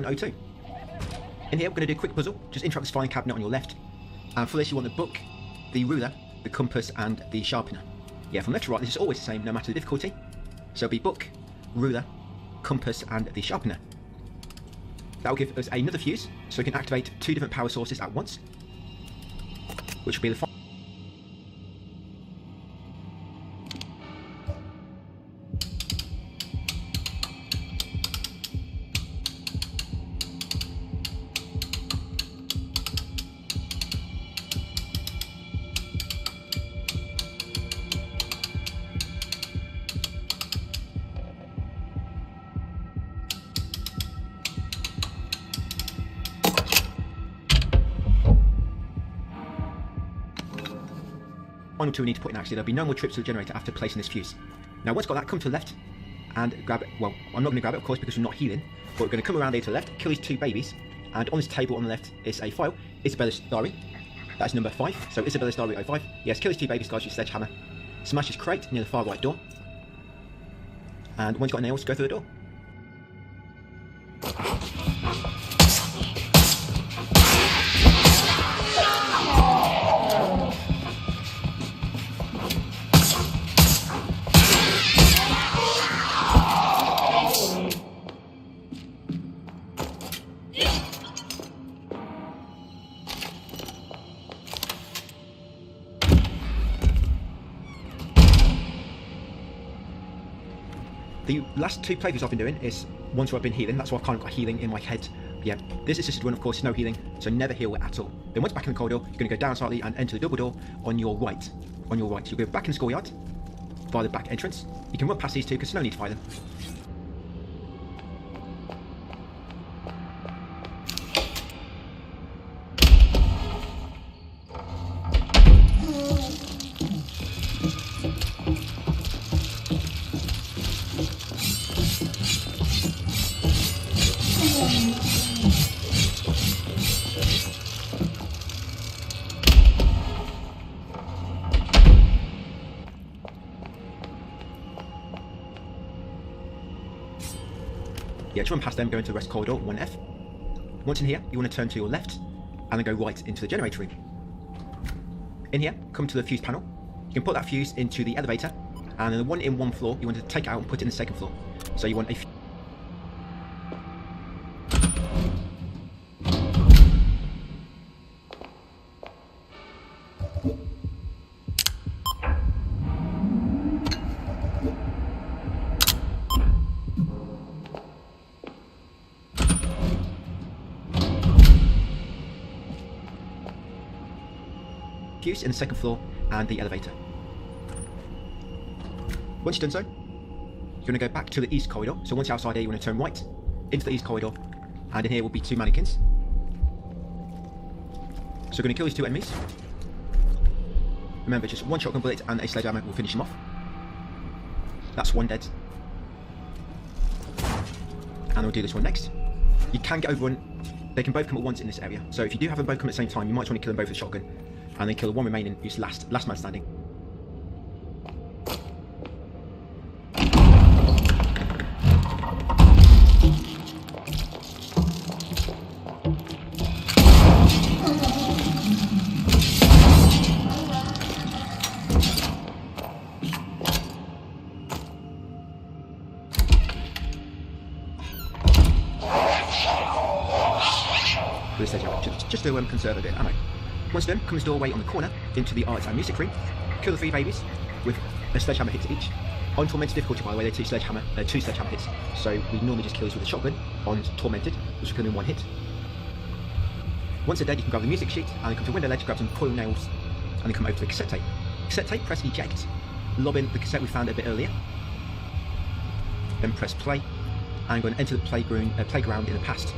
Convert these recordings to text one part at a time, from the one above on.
102. In here, we're going to do a quick puzzle. Just interact with this filing cabinet on your left. And for this, you want the book, the ruler, the compass, and the sharpener. Yeah, from left to right, this is always the same, no matter the difficulty. So it'll be book, ruler, compass, and the sharpener. That will give us another fuse, so we can activate 2 different power sources at once, which will be the final 2 we need to put in. Actually, there'll be no more trips to the generator after placing this fuse. Now once got that, come to the left and grab it. Well, I'm not going to grab it, of course, because we're not healing, but we're going to come around here to the left, kill these 2 babies, and on this table on the left is a file, Isabella's diary. That's number 5, so Isabella's diary 05. Yes, kill these 2 babies, guys, with sledgehammer. Smash this crate near the far right door, and once you've got nails, go through the door. The last 2 playthroughs I've been doing is ones where I've been healing. That's why I've kind of got healing in my head. Yeah, this assisted one, of course, is no healing, so never heal at all. Then once back in the corridor, you're going to go down slightly and enter the double door on your right. On your right, you'll go back in the schoolyard via the back entrance. You can run past these 2 because there's no need to fire them. Yeah, just run past them, go into the rest corridor, 1F. Once in here, you want to turn to your left, and then go right into the generator room. In here, come to the fuse panel. You can put that fuse into the elevator, and then the one in one floor, you want to take it out and put it in the second floor. So you want a fuse in the second floor and the elevator. Once you've done so, you're going to go back to the east corridor. So once you're outside here, you want to turn right into the east corridor, and in here will be 2 mannequins. So we're going to kill these 2 enemies. Remember, just 1 shotgun bullet and a sledgehammer will finish them off. That's 1 dead. And we'll do this one next. You can get over one. They can both come at once in this area. So if you do have them both come at the same time, you might want to kill them both with a shotgun, and then kill the one remaining who's last man standing. Just to conserve a bit of ammo. Once done, come this doorway on the corner into the arts and music room. Kill the 3 babies with a sledgehammer hit each. On Tormented difficulty, by the way, they're 2 sledgehammer hits. So we normally just kill these with a shotgun. On Tormented, which will kill them in 1 hit. Once they're dead, you can grab the music sheet and then come to the window ledge, grab some coil nails, and then come over to the cassette tape. Cassette tape, press eject, lob in the cassette we found a bit earlier. Then press play, and go and enter the playground in the past.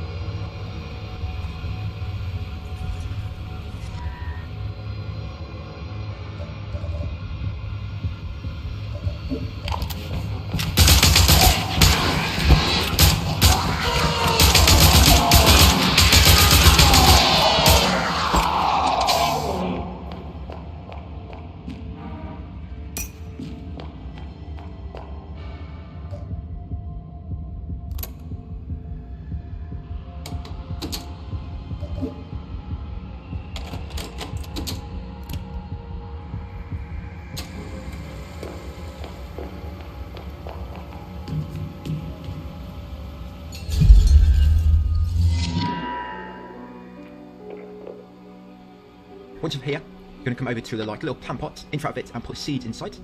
Once you're here, you're going to come over to the little plant pot, interact with it, and put seeds inside.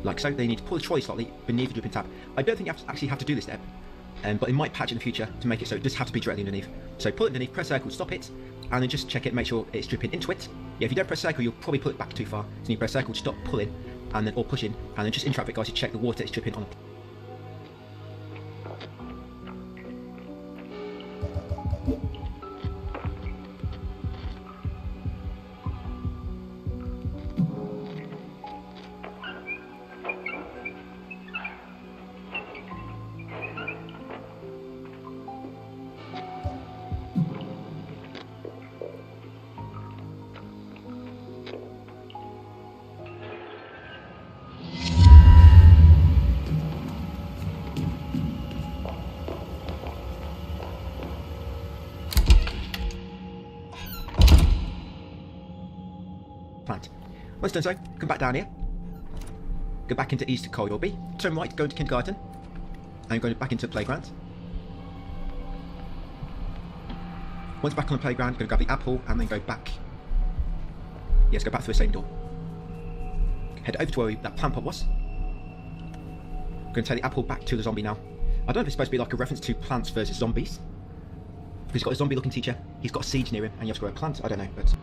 Like so. Then you need to pull the trolley slightly beneath the dripping tap. I don't think you actually have to do this step, but it might patch in the future to make it so it does have to be directly underneath. So pull it underneath, press circle, stop it, and then just check it, make sure it's dripping into it. Yeah, if you don't press circle, you'll probably pull it back too far. So you press circle, stop pulling, and then or pushing, and then just interact with it, guys, to check the water is dripping on it. Plant. Once done so, come back down here, go back into East Corridor B, turn right, go into Kindergarten, and go back into the playground. Once back on the playground, go grab the apple and then go back. Yes, go back through the same door. Head over to where that plant pot was. I'm going to take the apple back to the zombie now. I don't know if it's supposed to be like a reference to Plants vs Zombies. Because he's got a zombie looking teacher, he's got a siege near him, and you have to grow a plant. I don't know, but...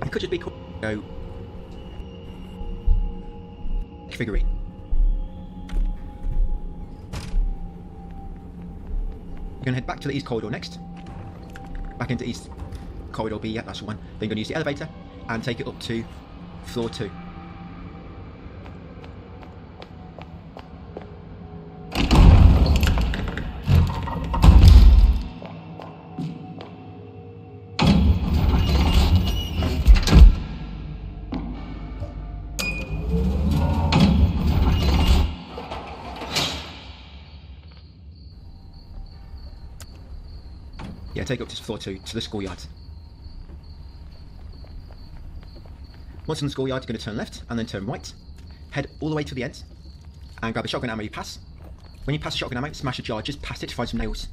It could just be cool. Go figurine. You're gonna head back to the East Corridor next. Back into East Corridor B, yeah, that's the one. Then you're gonna use the elevator and take it up to floor 2. Yeah, take it up to floor 2, to the schoolyard. Once in the schoolyard, you're going to turn left and then turn right. Head all the way to the end and grab the shotgun ammo you pass. When you pass the shotgun ammo, smash a jar just past it to find some nails.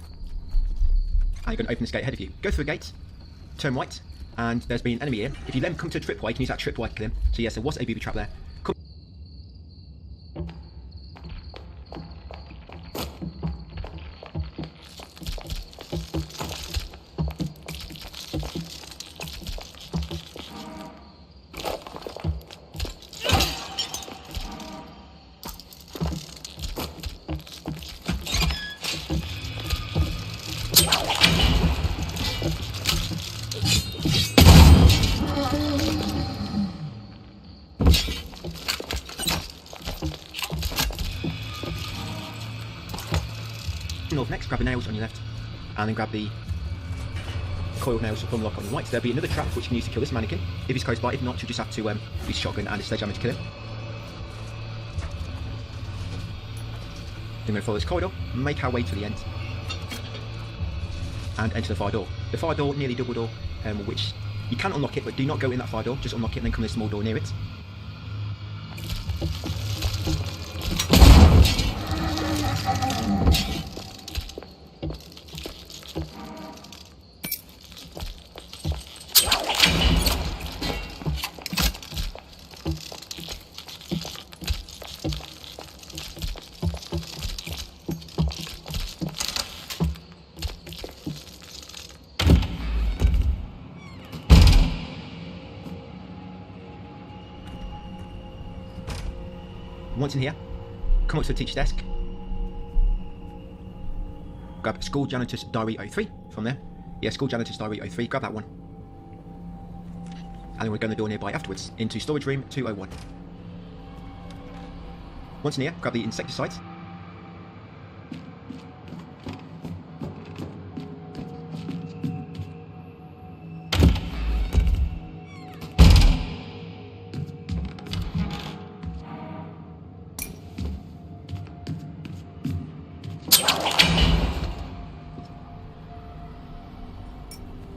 And you're going to open this gate ahead of you. Go through the gate, turn right, and there's been an enemy here. If you then come to a tripwire, you can use that tripwire to kill him. So yes, there was a booby trap there. Come north next, grab the nails on your left, and then grab the coiled nails to unlock on your right. There'll be another trap which you can use to kill this mannequin if he's close by. If not, you just have to use a shotgun and a sledgehammer to kill him. Then we're going to follow this corridor, make our way to the end, and enter the fire door. The fire door, nearly double door, which you can unlock it, but do not go in that fire door, just unlock it and then come to the small door near it. Once in here, come up to the teacher's desk, grab School Janitor's Diary 03 from there. Yeah, School Janitor's Diary 03, grab that one. And then we'll go in the door nearby afterwards, into Storage Room 201. Once in here, grab the insecticides.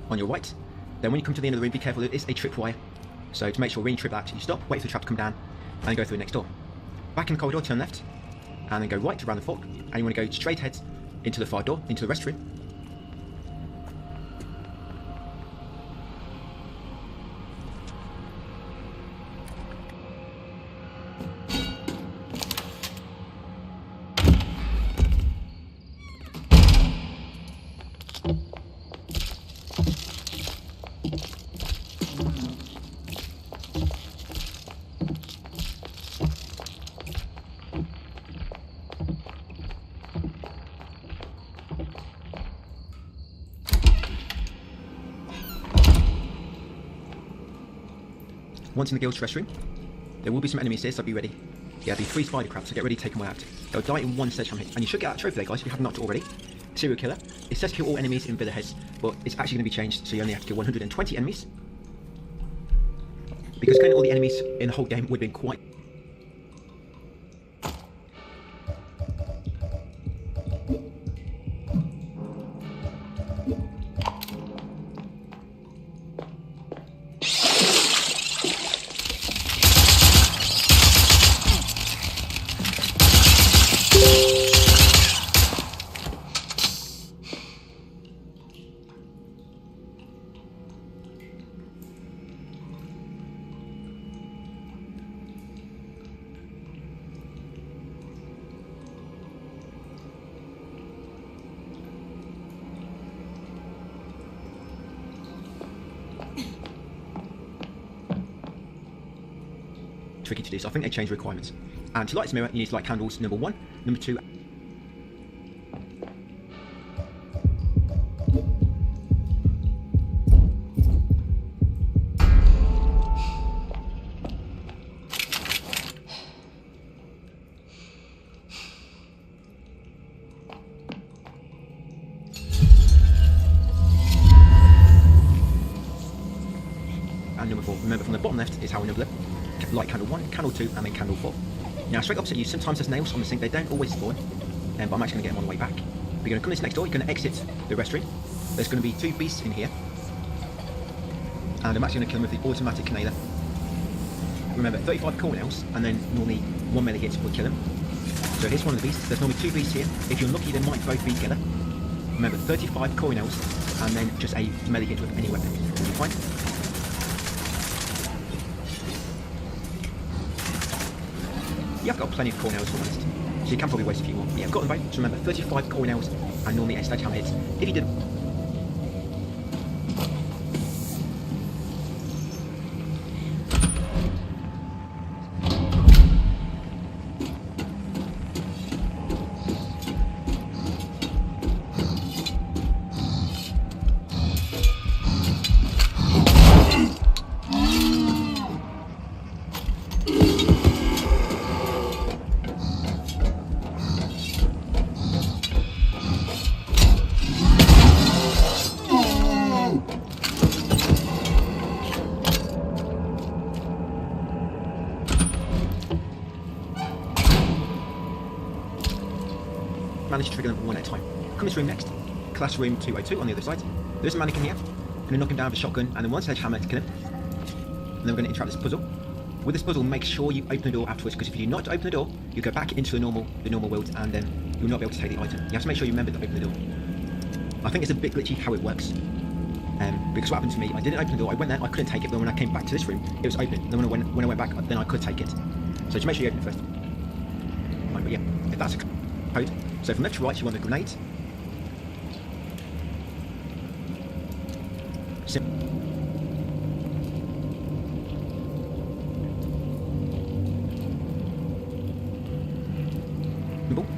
On your right. Then when you come to the end of the room, be careful, there is a tripwire. So to make sure when you trip that, you stop, wait for the trap to come down, and then go through the next door. Back in the corridor, turn left, and then go right around the fork, and you want to go straight ahead into the fire door, into the restroom. Once in the guild's restroom, there will be some enemies here, so be ready. Yeah, there'll be 3 spider crabs, so get ready to take them all out. They'll die in 1 sledgehammer hit, and you should get that trophy there, guys, if you have not already. Serial killer. It says kill all enemies in villa heads, but it's actually going to be changed, so you only have to kill 120 enemies. Because killing all the enemies in the whole game would have been quite... tricky to do, so I think they changed requirements. And to light this mirror, you need to light candles number 1, number 2. And number 4. Remember, from the bottom left is how we number them. Light candle 1, candle 2, and then candle 4. Now, straight opposite you, sometimes there's nails on the sink. They don't always spawn, but I'm actually going to get them on the way back. We're going to come this next door. You're going to exit the restroom. There's going to be 2 beasts in here, and I'm actually going to kill them with the automatic canailer. Remember, 35 core nails, and then normally 1 melee hit will kill them. So here's one of the beasts. There's normally 2 beasts here. If you're lucky, they might both be together. Remember, 35 core nails, and then just a melee hit with any weapon. Will be fine. You have got plenty of core nails, to be honest, so you can probably waste a few more. But yeah, I've got them both, so remember, 35 core nails and normally a sledgehammer hit. If you did... managed to trigger them 1 at a time. Come this room next. classroom 202 on the other side. There's a mannequin here. Going to knock him down with a shotgun and then one sledgehammer to kill him. And then we're going to interact this puzzle. With this puzzle, make sure you open the door afterwards, because if you do not open the door, you go back into the normal world, and then you'll not be able to take the item. You have to make sure you remember to open the door. I think it's a bit glitchy how it works. Because what happened to me, I didn't open the door, I went there, I couldn't take it, but when I came back to this room, it was open. And then when I went back, then I could take it. So just make sure you open it first. Right, but yeah, if that's a code. So from left to right, you want the grenade.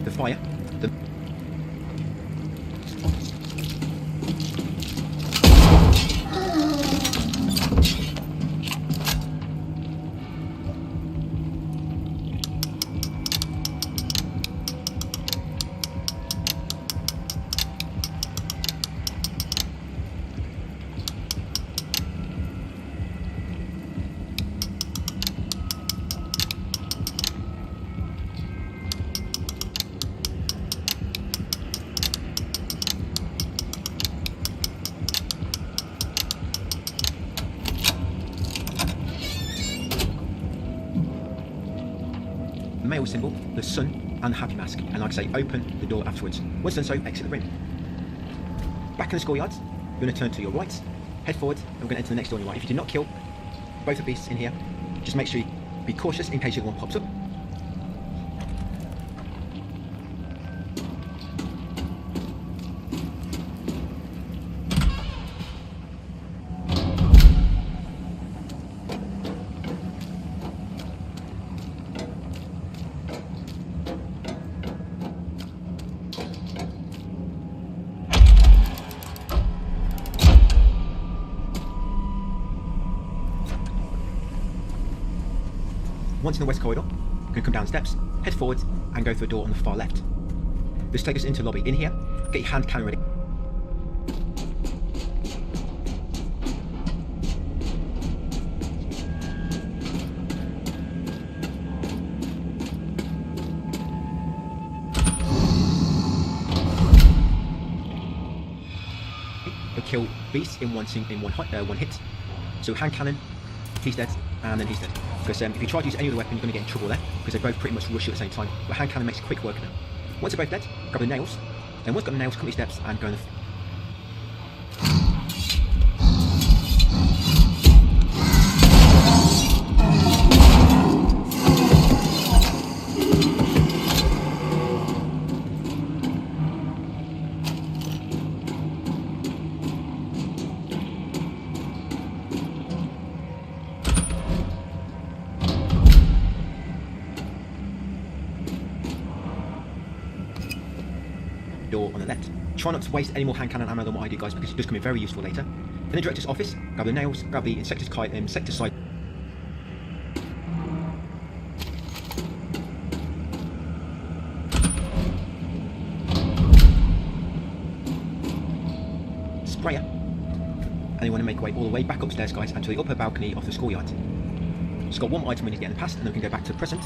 The fire. Male symbol, the sun, and the happy mask, and like I say, open the door afterwards. Once done so, exit the room. Back in the schoolyard, you're going to turn to your right, head forward, and we're going to enter the next door on your right. If you do not kill both the beasts in here, just make sure you be cautious in case the other one pops up. Once in the west corridor, you're going to come down the steps, head forward, and go through a door on the far left. This takes us into the lobby. In here, get your hand cannon ready. You'll kill beasts in one hit. So hand cannon, he's dead, and then he's dead. Because if you try to use any other weapon, you're going to get in trouble there, because they both pretty much rush you at the same time. But hand cannon makes quick work of them. Once they're both dead, grab the nails. Then once got the nails, come these steps and go in the... door on the left. Try not to waste any more hand cannon ammo than what I do, guys, because it does come in very useful later. In the director's office, grab the nails, grab the insecticide. Sprayer. And you want to make your way all the way back upstairs, guys, and to the upper balcony of the schoolyard. Just got one item we need to get in the past, and then we can go back to the present.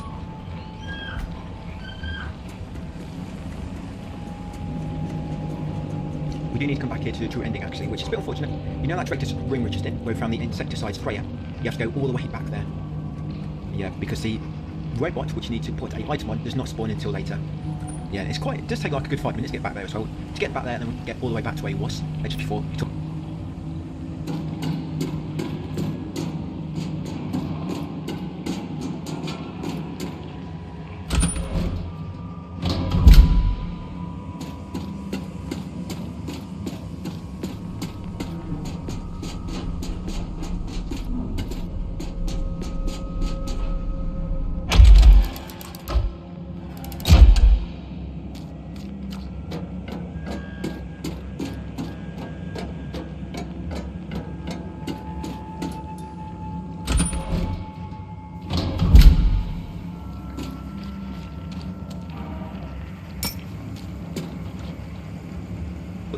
We do need to come back here to the true ending, actually, which is a bit unfortunate. You know that director's room we're just in, where we found the insecticide sprayer? You have to go all the way back there. Yeah, because the robot, which you need to put an item on, does not spawn until later. Yeah, it does take like a good 5 minutes to get back there as well. To get back there, and then we'll get all the way back to where he was, just before he took...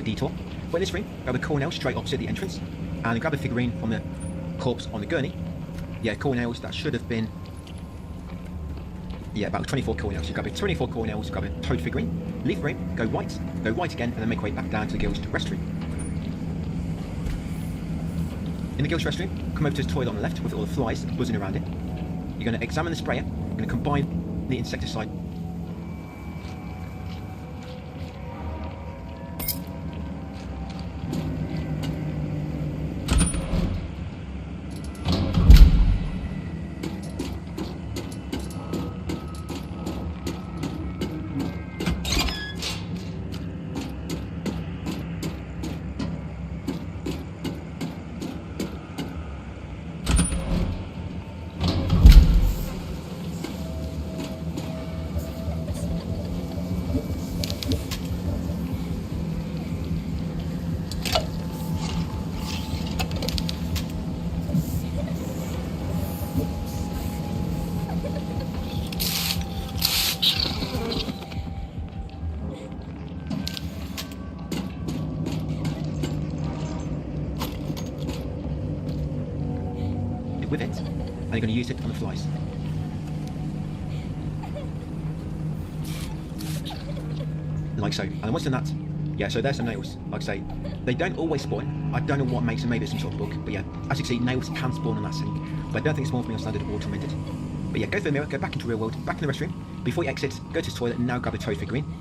detour. But in this room, grab a cornell straight opposite the entrance, and grab a figurine from the corpse on the gurney. Yeah, cornells that should have been Yeah, about 24 coin nails. You grab a 24 coin nails, grab a toad figurine, leave the room, go right again, and then make your way back down to the guild's restroom. In the guild's restroom, come over to the toilet on the left with all the flies buzzing around it. You're going to examine the sprayer, you're going to combine the insecticide. With it, and you're going to use it on the flies. Like so. And once done that, yeah, so there's some nails. Like I say, they don't always spawn. I don't know what makes them, maybe it's some sort of bug, but yeah, as you can see, nails can spawn on that sink, but I don't think it's spawned for me on standard or tormented. But yeah, go through the mirror, go back into real world, back in the restroom. Before you exit, go to the toilet and now grab a toad figurine.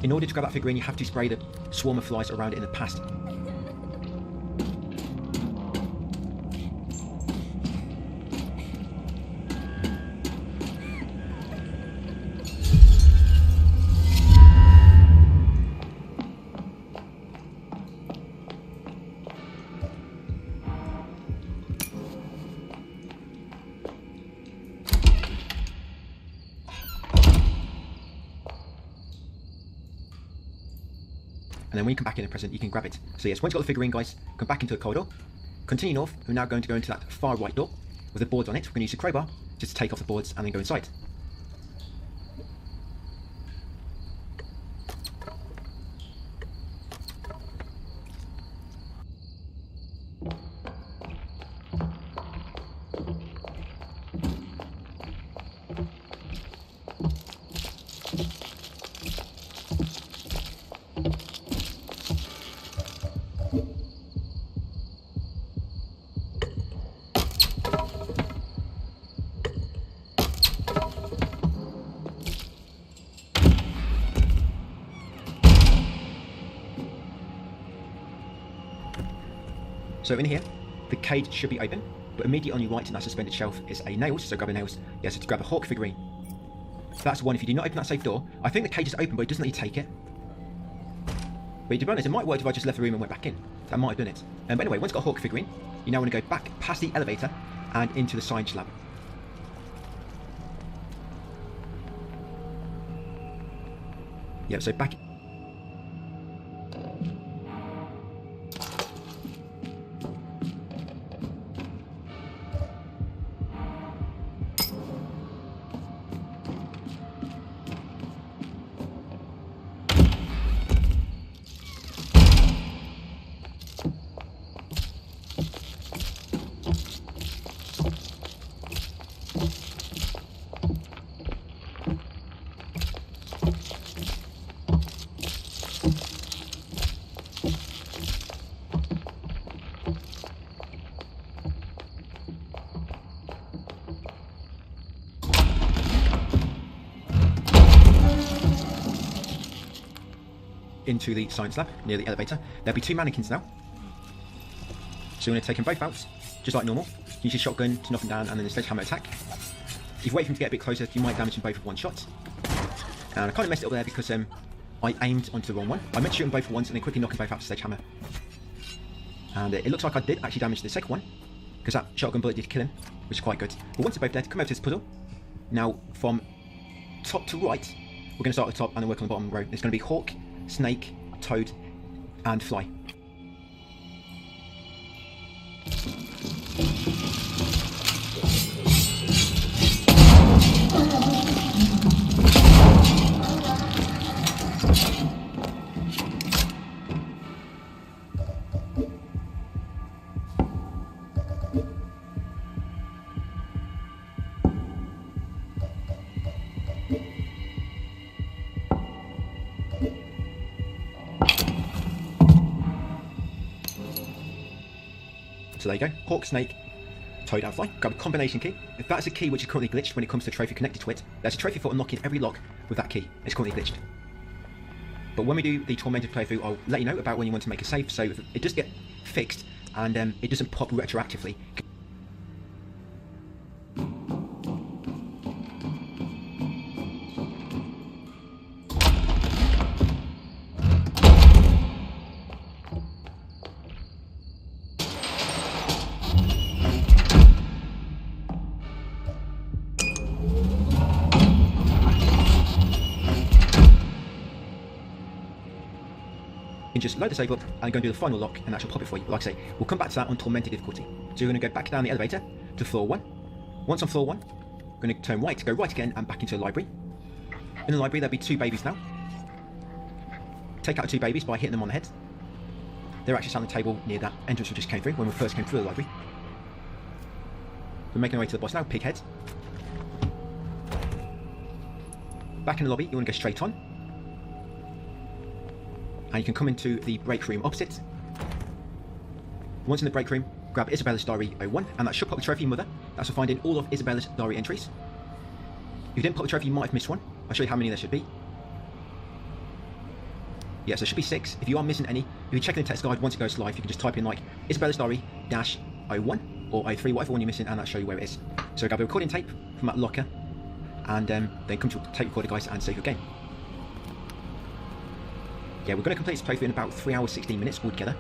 In order to grab that figurine, you have to spray the swarm of flies around it in the past. And then when you come back in the present, you can grab it. So yes, once you've got the figurine, guys, come back into the corridor, continue north. We're now going to go into that far right door with the boards on it. We're going to use the crowbar just to take off the boards and then go inside. So in here, the cage should be open, but immediately on your right in that suspended shelf is a nails, so grab a nails. Yes, to grab a hawk figurine. That's one. If you do not open that safe door, I think the cage is open, but it doesn't let you take it. But to be honest, it might work if I just left the room and went back in. That might have done it. But anyway, once you've got a hawk figurine, you now want to go back past the elevator and into the science lab. Yeah, so back. Into the science lab near the elevator. There'll be two mannequins now. So you're going to take them both out, just like normal. Use your shotgun to knock them down and then the sledgehammer attack. If you wait for them to get a bit closer, you might damage them both with one shot. And I kind of messed it up there because I aimed onto the wrong one. I meant to shoot them both at once and then quickly knock them both out with the sledgehammer. And it looks like I did actually damage the second one, because that shotgun bullet did kill him, which is quite good. But once they're both dead, come over to this puzzle. Now, from top to right, we're going to start at the top and then work on the bottom row. It's going to be hawk, snake, toad, and fly. So there you go, hawk, snake, toad and fly. Grab a combination key. If that's a key which is currently glitched when it comes to a trophy connected to it, there's a trophy for unlocking every lock with that key. It's currently glitched. But when we do the Tormented playthrough, I'll let you know about when you want to make a save, so if it does get fixed and it doesn't pop retroactively. You can just load the save up and go and do the final lock, and that shall pop it for you. But like I say, we'll come back to that on Tormented difficulty. So you're going to go back down the elevator to floor 1. Once on floor 1, you're going to turn right, go right again and back into the library. In the library there'll be 2 babies now. Take out the 2 babies by hitting them on the head. They're actually sat on the table near that entrance we just came through when we first came through the library. We're making our way to the boss now, Pighead. Back in the lobby, you want to go straight on. And you can come into the break room opposite. Once in the break room, grab Isabella's Diary 01, and that should pop the trophy Mother. That's for finding all of Isabella's diary entries. If you didn't pop the trophy, you might have missed one. I'll show you how many there should be. Yeah, so there should be 6. If you are missing any, if you check in the text guide once it goes live, you can just type in like Isabella's Diary -01 or 03, whatever one you're missing, and that'll show you where it is. So grab a recording tape from that locker, and then come to tape recorder, guys, and save your game. Yeah, we're going to complete this playthrough in about 3 hours 16 minutes altogether.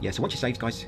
Yeah, so once you're saved, guys,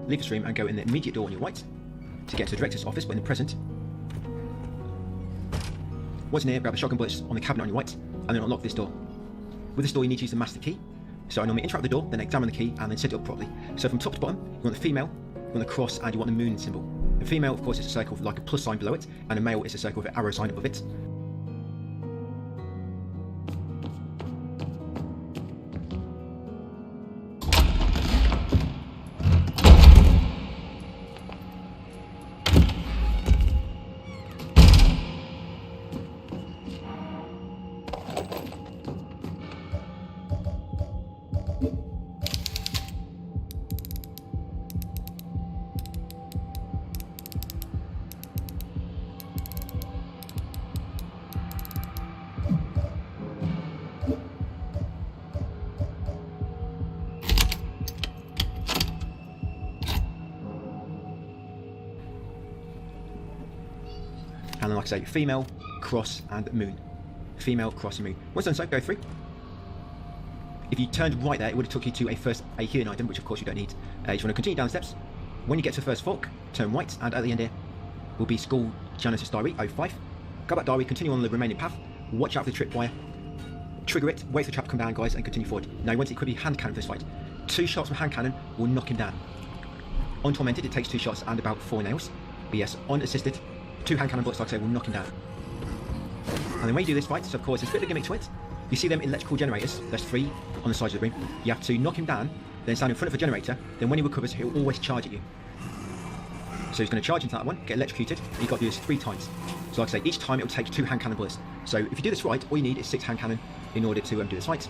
leave the stream and go in the immediate door on your right to get to the director's office, but in the present. Once in here, grab the shotgun bullets on the cabinet on your right, and then unlock this door. With this door, you need to use the master key. So I normally interact with the door, then examine the key, and then set it up properly. So from top to bottom, you want the female, you want the cross, and you want the moon symbol. The female, of course, is a circle with like a plus sign below it, and the male is a circle with an arrow sign above it. And then, like I say, female, cross, and moon. Female, cross, and moon. Once done so, go through. If you turned right there, it would have took you to a healing item, which of course you don't need. You just want to continue down the steps. When you get to the first fork, turn right, and at the end here will be School Janitor's Diary 05. Grab that diary, continue on the remaining path, watch out for the tripwire, trigger it, wait for the trap to come down, guys, and continue forward. Now you want to equip your hand cannon for this fight. 2 shots from hand cannon will knock him down. On Tormented, it takes 2 shots and about 4 nails. But yes, unassisted, 2 hand cannon bullets, like I say, will knock him down. And then when you do this fight, so of course there's a bit of a gimmick to it. You see them electrical generators, there's 3 on the sides of the room. You have to knock him down, then stand in front of a generator, then when he recovers, he'll always charge at you. So he's going to charge into that one, get electrocuted, and you've got to do this 3 times. So like I say, each time it will take 2 hand cannon bullets. So if you do this right, all you need is 6 hand cannon in order to do this fight.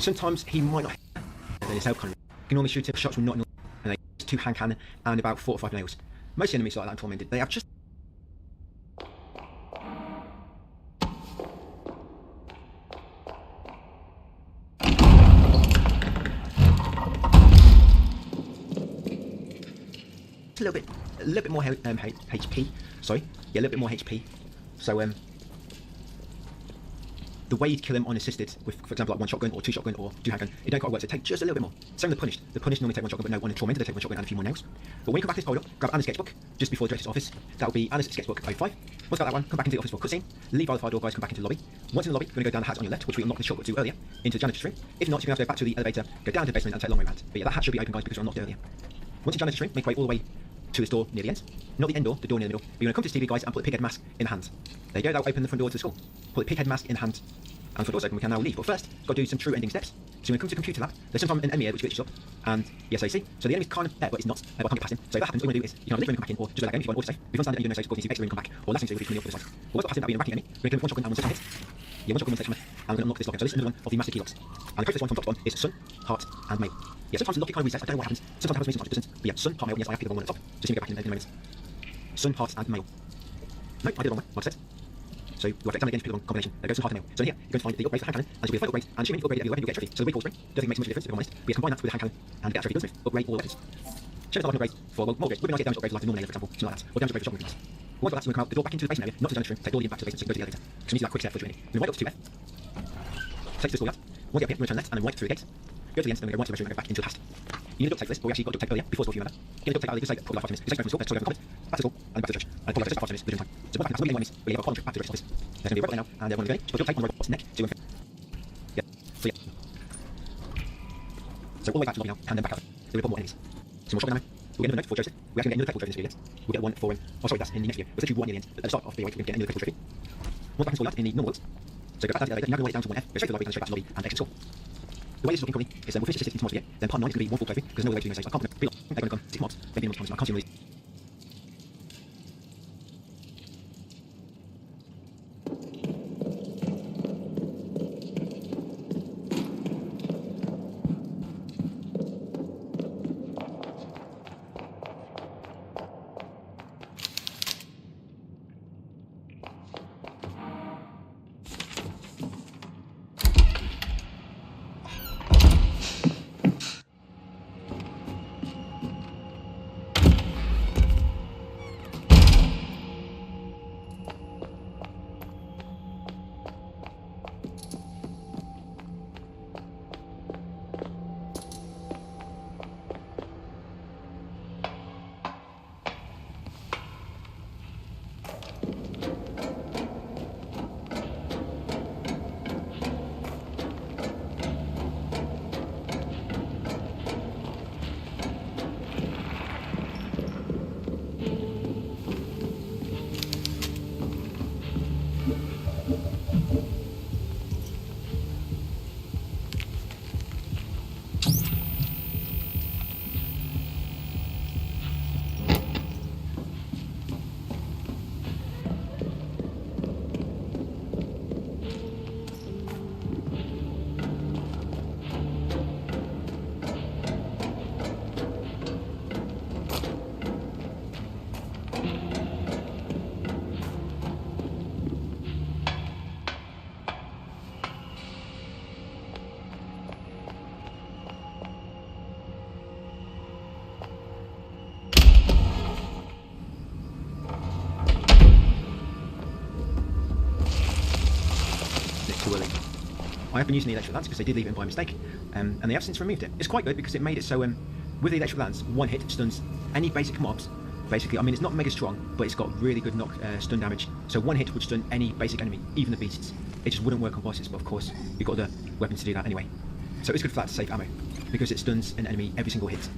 Sometimes he might not hit, and then his health kind of. You can normally shoot it, shots will not, and they use 2 hand cannon and about 4 or 5 nails. Most enemies like that in Tormented, they have just. A little bit more HP. Sorry, yeah, a little bit more HP. So the way you'd kill him unassisted with, for example, like 1 shotgun or 2 shotgun or 2 handgun, it don't quite work. So take just a little bit more. Same with the Punished. The Punished normally take 1 shotgun, but no, on the Tormented they take 1 shotgun and a few more nails. But when you come back to this folder, grab Anna's sketchbook just before the director's office. That will be Anna's sketchbook 05. Once you got that one, come back into the office for cutscene. Leave either fire door, guys. Come back into the lobby. Once in the lobby, you're going to go down the hatch on your left, which we unlocked the shortcut to earlier, into the janitor's room. If not, you're going to have to go back to the elevator, go down to the basement, and take a long way around. But yeah, that hatch should be open, guys, because we unlocked it earlier. Once you're in the janitor's room, make way all the way to this door near the end. Not the end door, the door near the middle. But you're going to come to this TV, guys, and put the pig head mask in the hand. There you go, that will open the front door to the school. Put the pig head mask in the hand, and the front door's open. We can now leave. But first, got to do some true ending steps. So we're going to come to the computer lab. There's sometimes an enemy here which glitches up, and yes, so you see. So the enemy's kind of there, but it's not. But I can't get past him. So if that happens, what we're going to do is you can either leave and come back in, or just go back in if you want auto save. If you understand that you don't know, so you exit and come back, or last thing to do is come in the other side. Well, what's got past him? That'll be an attacking enemy. We're going to do 1 shotgun and 1 second hit. Yeah, 1 shotgun, 1 second hit, and we're going to unlock this lock. So this is another one of the master key locks. And the closest one from top to bottom is Sun, Heart, and Mail. Yeah, sometimes the lock it kind of resets. I don't know what happens. Sometimes it happens, sometimes it doesn't. But yeah, Sun, Heart, Mail. Yes, I have to get the wrong one at the top. Just going to go back in a moment. Sun, Heart, and Mail. No, I did the wrong one, like I said. So you have to examine again to pick the wrong combination. There goes some Heart and Mail. So here, you're going to find the upgrade for the hand cannon, and this will be a final upgrade. And assuming you upgrade every weapon, you'll get a trophy. So the recoil spring, don't think it makes much of a difference, if I'm honest. But you combine that with the hand cannon and get a trophy gunsmith. Upgrade all the weapons. Check the weapon upgrades for, well, more upgrades. Would be nice to get damage upgrades like the normal nail, for example, something like that. Or damage upgrade for shotgun weapons. Once you've got that, so we'll come out the door back into the basement area, not to the janitor's room, take all the back to the basement, so you can go to the elevator. So we need to do that quick step for training. We're going to wait up to 2F. Take this door out. Once you get up here, we're going to turn left and then right through the gate. Go to the end, then we go right to the restroom and go back into the past. You need a duct tape for this, but we actually got duct tape earlier, before school, if you remember. Get the duct tape out of this, like, probably like 5 minutes. It's like from school, let's talk over the comments. Back to school, and back to church. And probably like 5 minutes, within time. So once back in the house, we have a column trip back to the director's office. There's going to be a robot now, and everyone's going. Just put duct tape on the robot's neck, so you won't. Yeah. So yeah. So all the way back to the lobby now, and then back out. Then we put more enemies. Some more shotgun ammo. We'll get another note for Joseph. We actually get another technical trophy in this video. We'll get one for oh sorry, that's in the next video. We'll actually one near the end. At the start of the way, we'll get another technical trophy. Once back in school in the normal worlds. So go back down to the elevator, now go right down to 1F, go straight to the lobby, and straight back to the lobby, and exit school. The way this is looking currently is we'll finish this into tomorrow's video, then part 9 is going to be 1 full trophy, because there's no other way to do it, so I can't put it. They're going to come 6 mobs, maybe more times, I can't see all these. I have been using the electric lance because they did leave it in by mistake, and they have since removed it. It's quite good because it made it so with the electric lance, 1 hit stuns any basic mobs. Basically, I mean, it's not mega strong, but it's got really good stun damage. So 1 hit would stun any basic enemy, even the beasts. It just wouldn't work on bosses, but of course, you've got the weapons to do that anyway. So it's good for that to save ammo, because it stuns an enemy every single hit.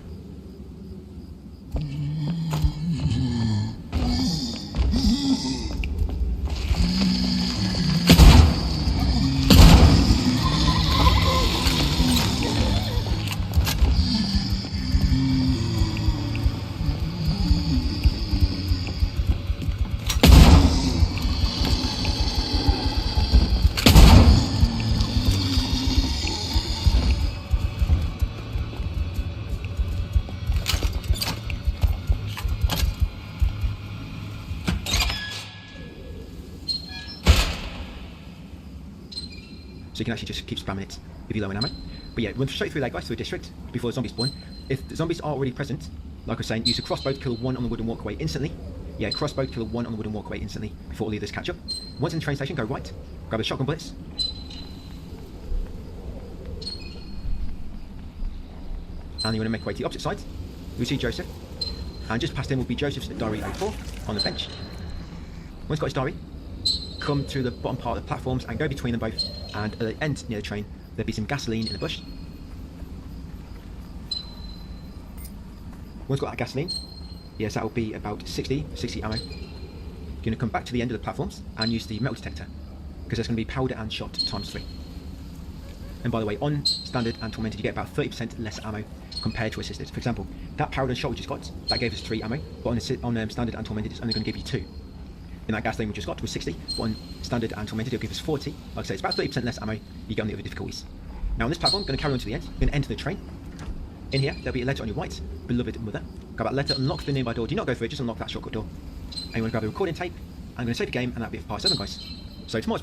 so you can actually just keep spamming it if you're low on ammo. But yeah, run straight through that, guys, to a district before the zombies spawn. If the zombies are already present, like I was saying, use a crossbow to kill one on the wooden walkway instantly. Yeah, crossbow to kill one on the wooden walkway instantly before all the others catch up. Once in the train station, go right, grab the shotgun bullets. And you want to make your way to the opposite side. You'll see Joseph. And just past him will be Joseph's diary 04 on the bench. Once got his diary, come to the bottom part of the platforms and go between them both. And at the end near the train, there'll be some gasoline in the bush. Once got that gasoline, yes, that will be about 60 ammo. You're going to come back to the end of the platforms and use the metal detector, because there's going to be powder and shot ×3. And by the way, on standard and tormented, you get about 30% less ammo compared to assisted. For example, that powder and shot we just got, that gave us 3 ammo, but on standard and tormented, it's only going to give you 2. In that gasoline we just got was 60, but on standard and tormented, it'll give us 40. Like I say, it's about 30% less ammo you get on the other difficulties. Now on this platform, I'm going to carry on to the end. We're going to enter the train. In here, there'll be a letter on your right, beloved mother. Grab that letter, unlock the nearby door. Do not go through it, just unlock that shortcut door. And you want to grab the recording tape. I'm going to save the game, and that'll be for part 7, guys. So tomorrow's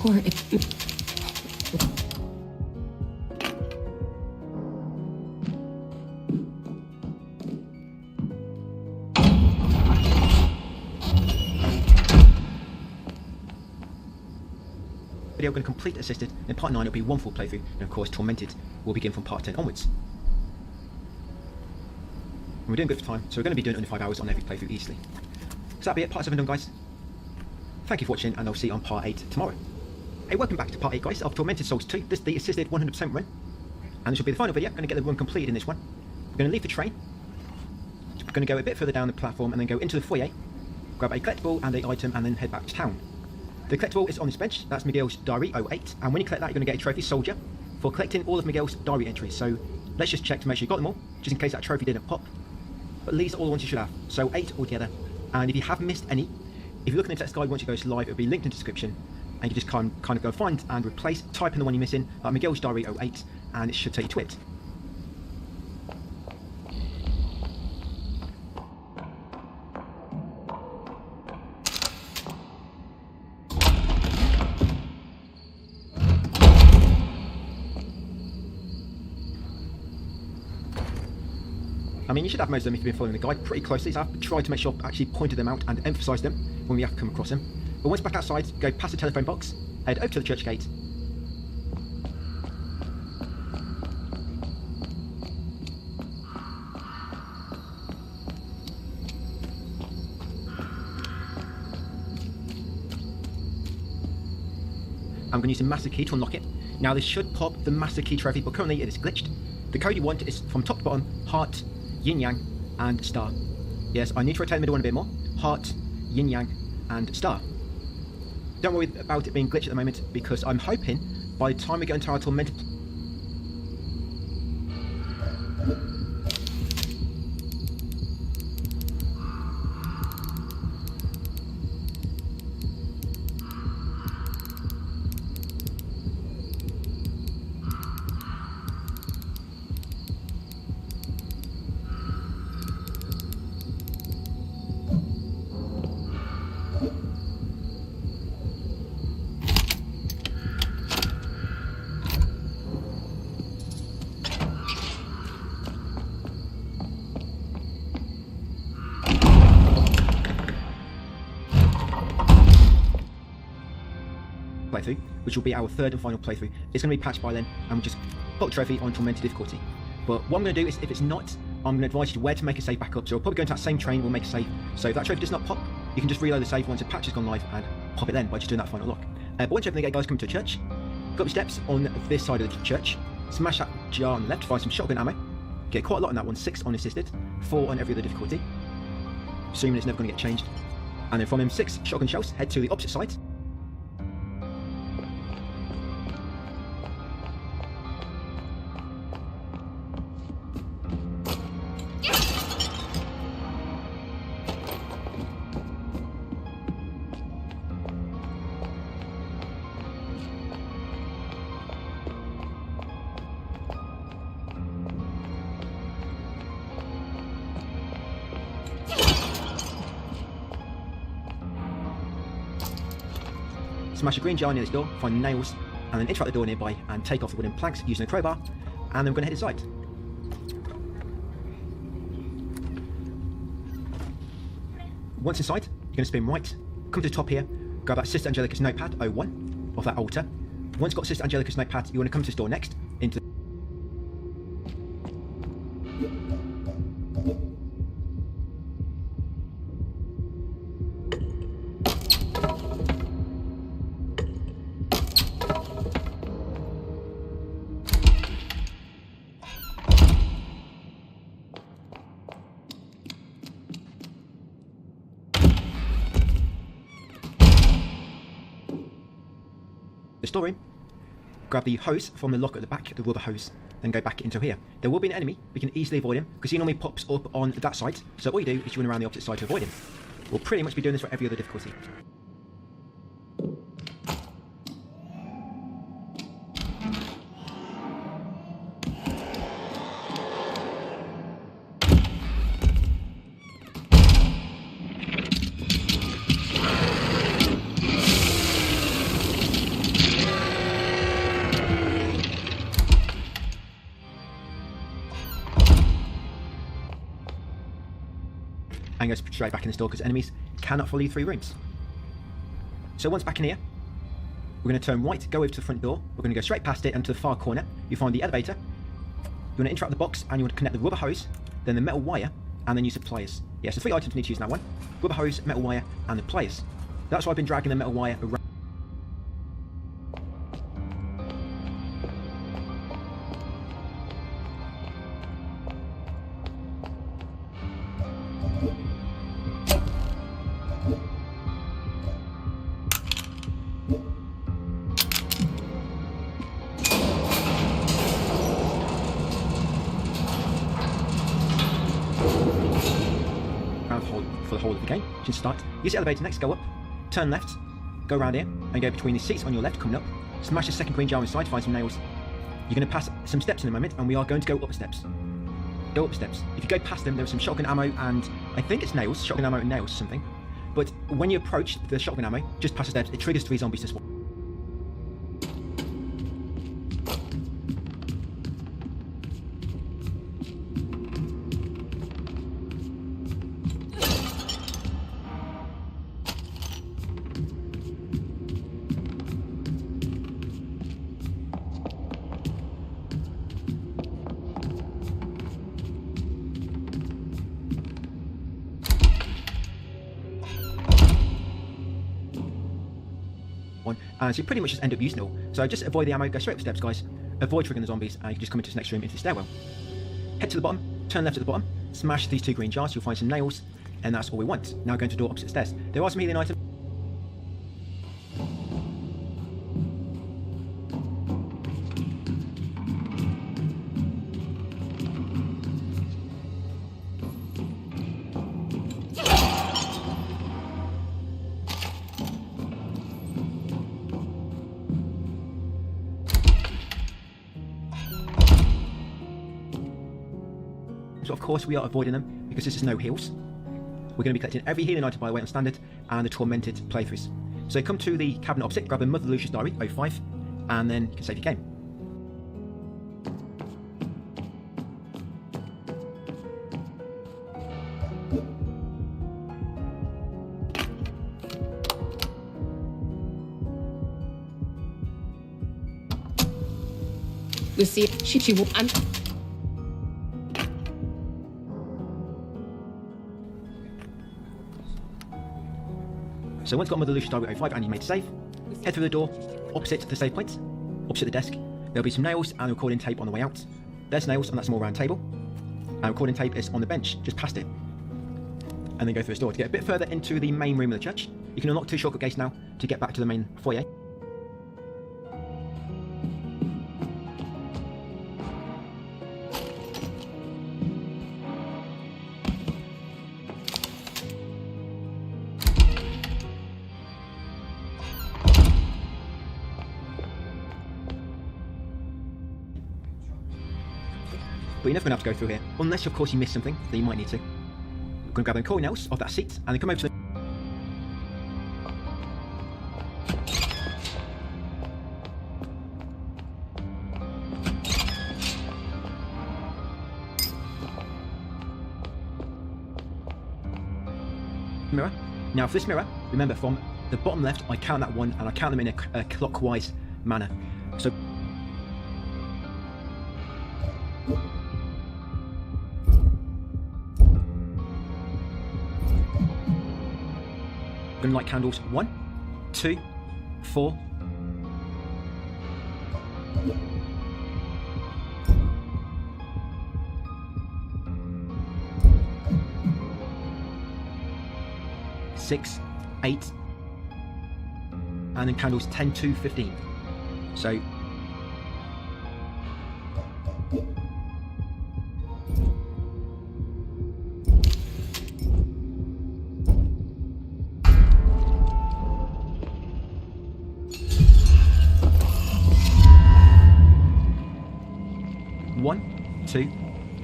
Poor. Video going to complete assisted. In part 9 it'll be 1 full playthrough, and of course Tormented will begin from part 10 onwards. And we're doing good for time, so we're going to be doing under 5 hours on every playthrough easily. So that'll be it, part 7 done, guys. Thank you for watching, and I'll see you on part 8 tomorrow. Hey, welcome back to part 8, guys, of Tormented Souls 2. This is the assisted 100% run, and this will be the final video. I'm going to get the run completed in this one. We're going to leave the train. We're going to go a bit further down the platform and then go into the foyer, grab a collectible and an item, and then head back to town. The collectible is on this bench. That's Miguel's diary 08, and when you collect that, you're going to get a trophy soldier for collecting all of Miguel's diary entries. So let's just check to make sure you got them all, just in case that trophy didn't pop. But these are all the ones you should have, so 8 altogether. And if you have missed any, if you're looking at the text guide once it goes live, it'll be linked in the description, and you just kind of go find and replace, type in the one you're missing, like Miguel's diary 08, and it should take you to it. I mean, you should have most of them if you've been following the guide pretty closely, so I've tried to make sure I've actually pointed them out and emphasised them when we have to come across them. But once back outside, go past the telephone box, head over to the church gate. I'm going to use the master key to unlock it. Now this should pop the master key trophy, but currently it is glitched. The code you want is from top to bottom, heart, yin yang, and star. Yes, I need to rotate the middle one a bit more. Heart, yin yang, and star. Don't worry about it being glitched at the moment, because I'm hoping by the time we get into our Tormented playthrough, which will be our third and final playthrough. It's going to be patched by then, and we'll just put the trophy on Tormented difficulty. But what I'm going to do is, if it's not, I'm going to advise you where to make a save backup. So we'll probably go into that same train, we'll make a save. So if that trophy does not pop, you can just reload the save once the patch has gone live and pop it then by just doing that final lock. But once you open the gate, guys, come to a church. Got the steps on this side of the church. Smash that jar on the left, find some shotgun ammo. Get quite a lot on that one, 6 unassisted, 4 on every other difficulty. Assuming it's never going to get changed. And then from them 6 shotgun shells, head to the opposite side. Smash a green jar near this door, find nails, and then interact the door nearby and take off the wooden planks using a crowbar, and then we're going to head inside. Once inside, you're going to spin right, come to the top here, grab that Sister Angelica's notepad, 01, off that altar. Once you've got Sister Angelica's notepad, you want to come to this door next, into the storeroom, grab the hose from the lock at the back, the rubber hose, then go back into here. There will be an enemy, we can easily avoid him, because he normally pops up on that side, so all you do is you run around the opposite side to avoid him. We'll pretty much be doing this for every other difficulty. And go straight back in this door because enemies cannot follow you through rooms. So once back in here, we're going to turn right, go over to the front door. We're going to go straight past it and to the far corner. You find the elevator. You want to interact with the box and you want to connect the rubber hose, then the metal wire, and then use the pliers. Yeah, so 3 items we need to use in that one. Rubber hose, metal wire, and the pliers. That's why I've been dragging the metal wire around. For the whole of the game. You can start, use the elevator next, go up, turn left, go around here, and go between the seats on your left, coming up, smash the second green jar inside, find some nails. You're going to pass some steps in a moment, and we are going to go up the steps. Go up the steps. If you go past them, there's some shotgun ammo and, I think it's nails, shotgun ammo and nails or something. But when you approach the shotgun ammo, just past the steps, it triggers 3 zombies to spawn. So you pretty much just end up using it all. So just avoid the ammo, go straight up the steps, guys. Avoid triggering the zombies, and you can just come into this next room, into the stairwell. Head to the bottom, turn left at the bottom, Smash these 2 green jars, you'll find some nails, and that's all we want. Now go to the door opposite stairs. There are some healing items. So of course we are avoiding them because this is no heals. We're going to be collecting every healing item by the way on standard and the Tormented playthroughs. So come to the cabinet opposite, grab a Mother Lucia's Diary 05, and then you can save your game. You see, she will. So once you've got Mother Lucia's Diary 05 and you made a save, head through the door, opposite the save point, opposite the desk. There'll be some nails and recording tape on the way out. There's nails on that small round table, and recording tape is on the bench, just past it. And then go through the door to get a bit further into the main room of the church. You can unlock 2 shortcut gates now to get back to the main foyer. But you're never going to have to go through here, unless of course you miss something that you might need to. You're going to grab them coin nails off that seat, and then come over to the... mirror. Now for this mirror, remember from the bottom left, I count that 1, and I count them in a clockwise manner. So going to light candles 1, 2, 4. Six, 8, and then candles 10 to 15. So one, 2,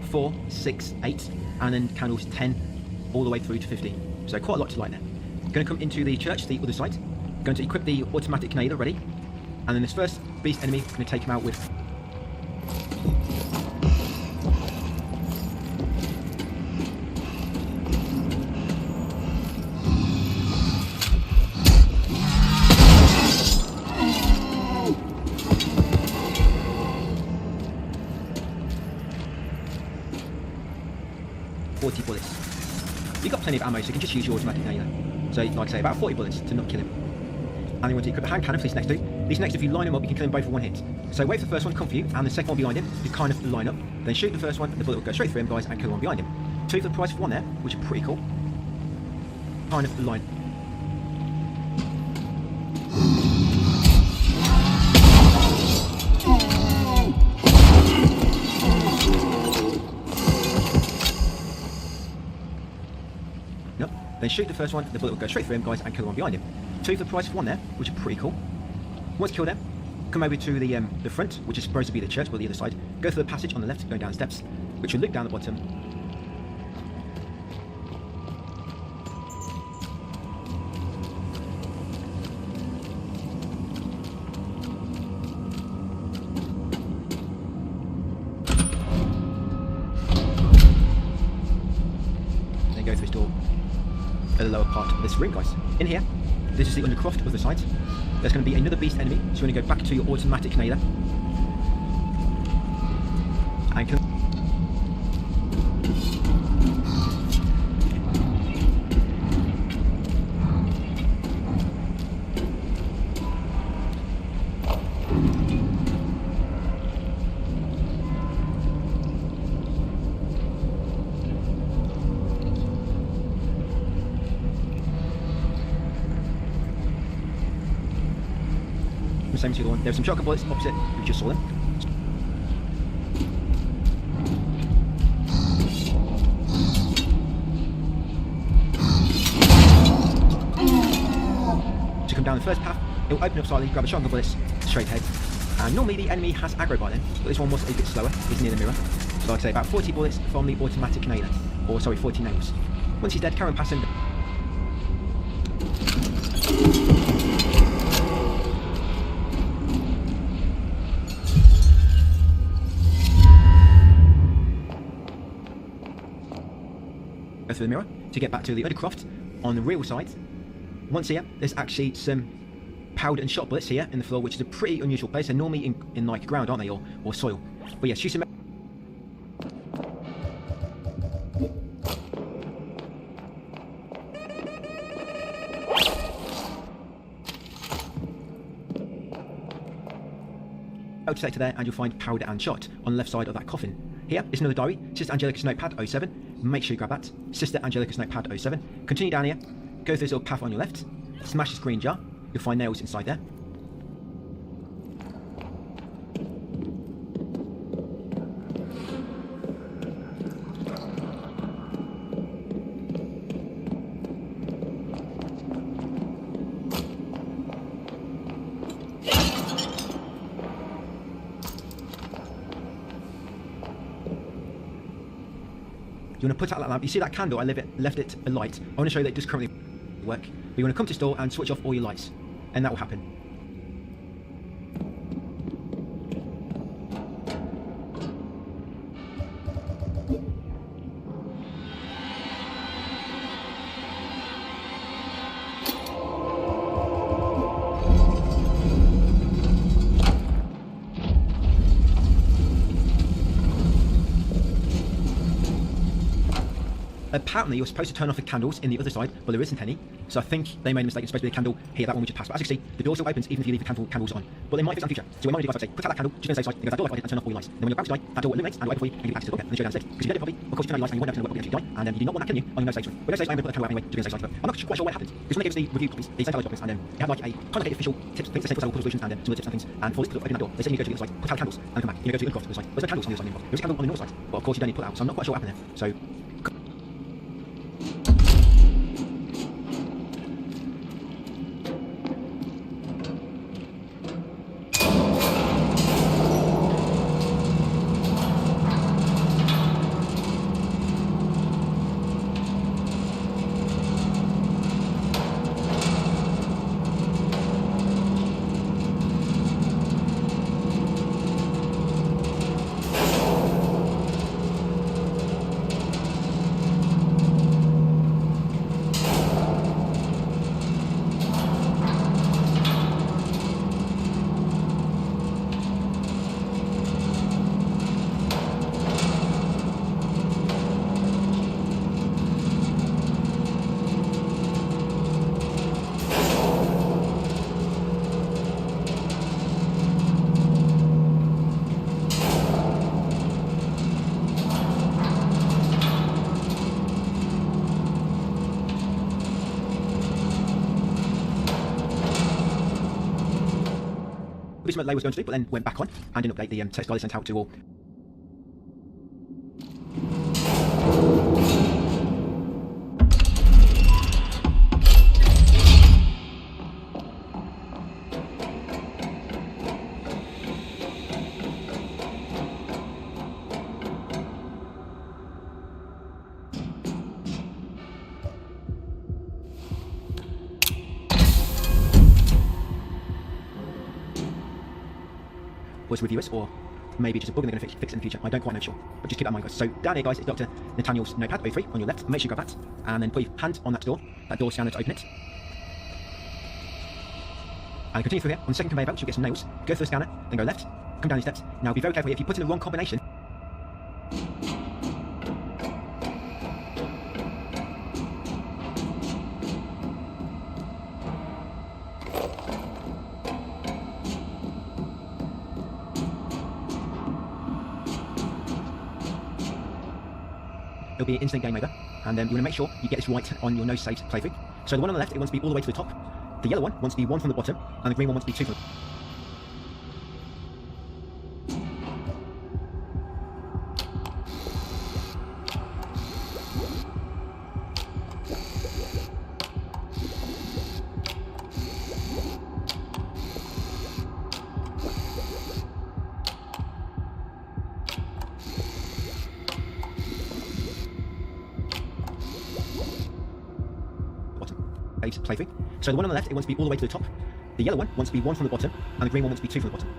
4, 6, 8, and then candles 10 all the way through to 15. So quite a lot to light there. Going to come into the church, the other side. Going to equip the automatic nailer ready. And then this first beast enemy, going to take him out with... bullets. You've got plenty of ammo, so you can just use your automatic nailer. So, like I say, about 40 bullets to not kill him. And you want to equip a hand cannon for these next 2. These next 2, if you line them up, you can kill them both with 1 hit. So wait for the first one to come for you, and the second one behind him, you kind of line up. Then shoot the first one, the bullet will go straight through him, guys, and kill the one behind him. 2 for the price of 1 there, which are pretty cool. Kind of line. Nope. Then shoot the first one, the bullet will go straight through him, guys, and kill the one behind him. 2 for the price of 1 there, which are pretty cool. Once killed them, come over to the front, which is supposed to be the church, but the other side. Go through the passage on the left, going down the steps, which will look down the bottom. Then go through this door at the lower part of this room, guys. In here, this is the undercroft of the site. There's going to be another beast enemy, so you're going to go back to your automatic nailer. And the same as the other one. There were some shotgun bullets opposite, we just saw them. To come down the first path, it will open up slightly, grab a shotgun bullets straight ahead. And normally the enemy has aggro by then, but this one was a bit slower, he's near the mirror. So I'd say about 40 bullets from the automatic nailer, or sorry, 40 nails. Once he's dead, carry on past him. Go through the mirror to get back to the other croft on the real side. Once here, there's actually some powder and shot bullets here in the floor, which is a pretty unusual place. They're normally in like ground, aren't they, or soil. But yeah, shoot some. Go to sector there, and you'll find powder and shot on the left side of that coffin. Here is another diary. Sister Angelica's notepad 07. Make sure you grab that. Sister Angelica's notepad 07. Continue down here. Go through this little path on your left. Smash this green jar. You'll find nails inside there. You want to put out that lamp. You see that candle? I left it alight. I want to show you that it does currently work. But you want to come to store and switch off all your lights, and that will happen. Apparently, you're supposed to turn off the candles in the other side, but there isn't any. So I think they made a mistake. It's supposed to be a candle here, that one we just passed. But as you can see, the door still opens even if you leave the candles on. But they might fix that in future. So we might do, like I say, put out that candle, just go inside, and go that door light and turn off all your lights. Then when you're about to die, that door illuminates and will open for you, and you get access to the bunker, and then you go downstairs. Because if you don't do it properly, of course you turn on your lights and you won't know until you die, and you do not want that killing you on your no safe zone. With no safe, I'm going to put a candle out anyway, to go inside. But I'm not quite sure what happened. Because when they gave us the review copies, they sent out documents, and they had like a complicated official tips, things they say for puzzle solutions, and some of the tips and things. And for this to open that door, they said you go to the other side, put out candles, and come back. You go to the other croft, the other side. There's no candles on the other side anymore. There's a candle on the north side, but of course you don't need to put it out. So I'm not quite sure what happened there. So this is what Lay was going to do, but then went back on and didn't update the text guide they sent out to all. Was reviewers, or maybe just a bug and they're going to fix it in the future. I don't quite know for sure, but just keep that in mind, guys. So down here, guys, is Dr. Nathaniel's notepad 03 on your left. Make sure you grab that, and then put your hand on that door scanner to open it. And continue through here. On the second conveyor belt, you'll get some nails. Go through the scanner, then go left, come down these steps. Now be very careful here. If you put in the wrong combination, it'll be an instant game over, and you want to make sure you get this right on your no saves playthrough. So the one on the left, it wants to be all the way to the top. The yellow one wants to be one from the bottom, and the green one wants to be two from the playthrough. So the one on the left, it wants to be all the way to the top. The yellow one wants to be 1 from the bottom, and the green one wants to be 2 from the bottom.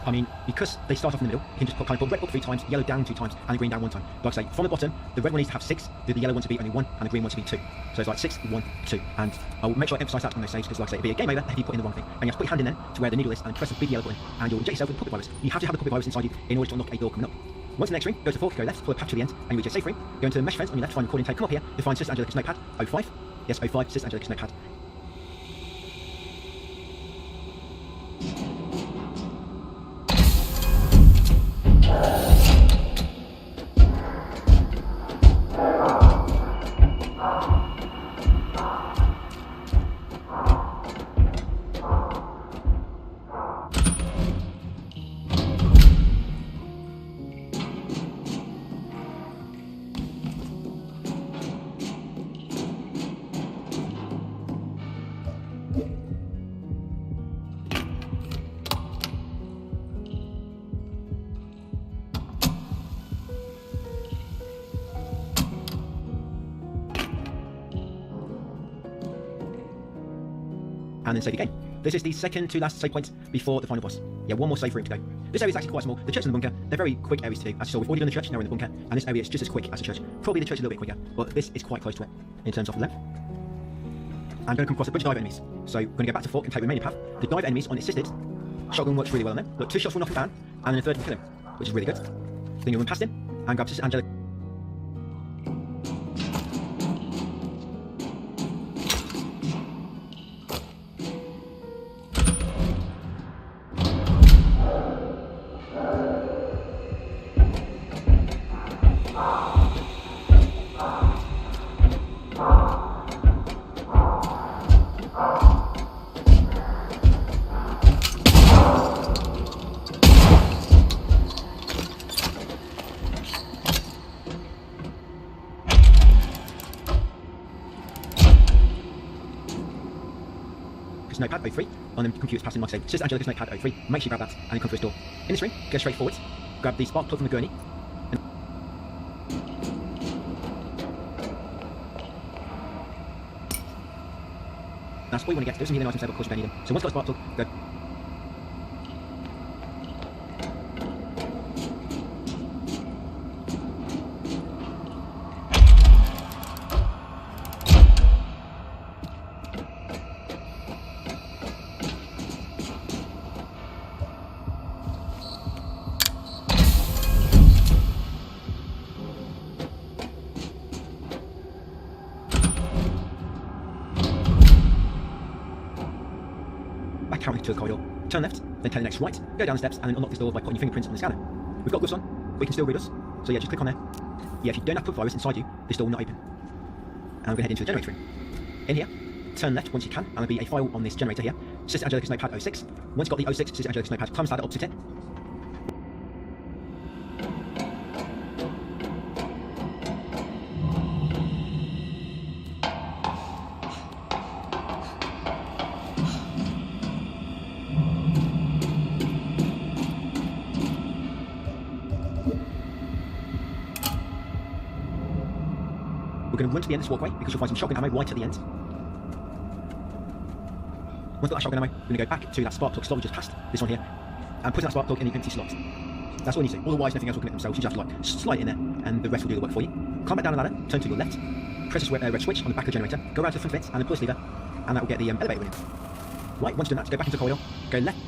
I mean, because they start off in the middle, you can just kind of put red up 3 times, yellow down 2 times, and the green down 1 time. But like I say, from the bottom, the red one needs to have 6, the yellow one to be only 1, and the green one to be 2. So it's like 6, 1, 2. And I'll make sure I emphasise that on those saves, because like I say, it'll be a game over if you put in the wrong thing. And you have to put your hand in there to where the needle is, and press the big yellow button, and you'll inject yourself with the puppet virus. You have to have the puppet virus inside you in order to unlock a door coming up. Once the next ring, go to the fourth, go left, pull a patch to the end, and you reach a safe ring. Go into the mesh fence on your left, find the recording tape, come up here, to find Sister Angelica's notepad, 05. Yes, 05, Sister Angelica's notepad. And then save your game. This is the second to last save point before the final boss. Yeah, one more save room to go. This area is actually quite small. The church and the bunker, they're very quick areas to do. As you saw, we've already done the church, now we're in the bunker, and this area is just as quick as the church. Probably the church is a little bit quicker, but this is quite close to it in terms of length. I'm going to come across a bunch of dive enemies. So we're going to go back to Fork and take the remaining path. The dive enemies on assisted. Shotgun works really well on them. Look, 2 shots will knock him down, and then a third will kill him, which is really good. Then you run past him and grab Sister Angelica. Notepad 03 on the computers passing, like I say, Sister Angelica's notepad 03. Make sure you grab that and you come through this door. In this ring, go straight forwards, grab the spark plug from the gurney. That's all you want to get. There's some healing items there, but of course you don't need them. So once you've got a spark plug, go. Back out into the corridor, turn left, then turn the next right, go down the steps, and then unlock this door by putting your fingerprints on the scanner. We've got gloves on, but you can still read us. So yeah, just click on there. Yeah, if you don't have put virus inside you, this door will not open. And we're going to head into the generator room. In here, turn left once you can, and there'll be a file on this generator here. Sister Angelica's notepad 06. Once you've got the 06, Sister Angelica's notepad, climb ladder up to 10. We're going to run to the end of this walkway because you'll find some shotgun ammo right at the end. Once we've got that shotgun ammo, we're going to go back to that spark plug slot we just passed, this one here, and put that spark plug in the empty slot. That's all you need to do. Otherwise, nothing else will connect themselves. You just have to like slide it in there, and the rest will do the work for you. Climb back down the ladder, turn to your left, press this red switch on the back of the generator, go around to the front of it, and then pull this lever, and that will get the elevator running. Right, once you've done that, go back into the corridor, go left.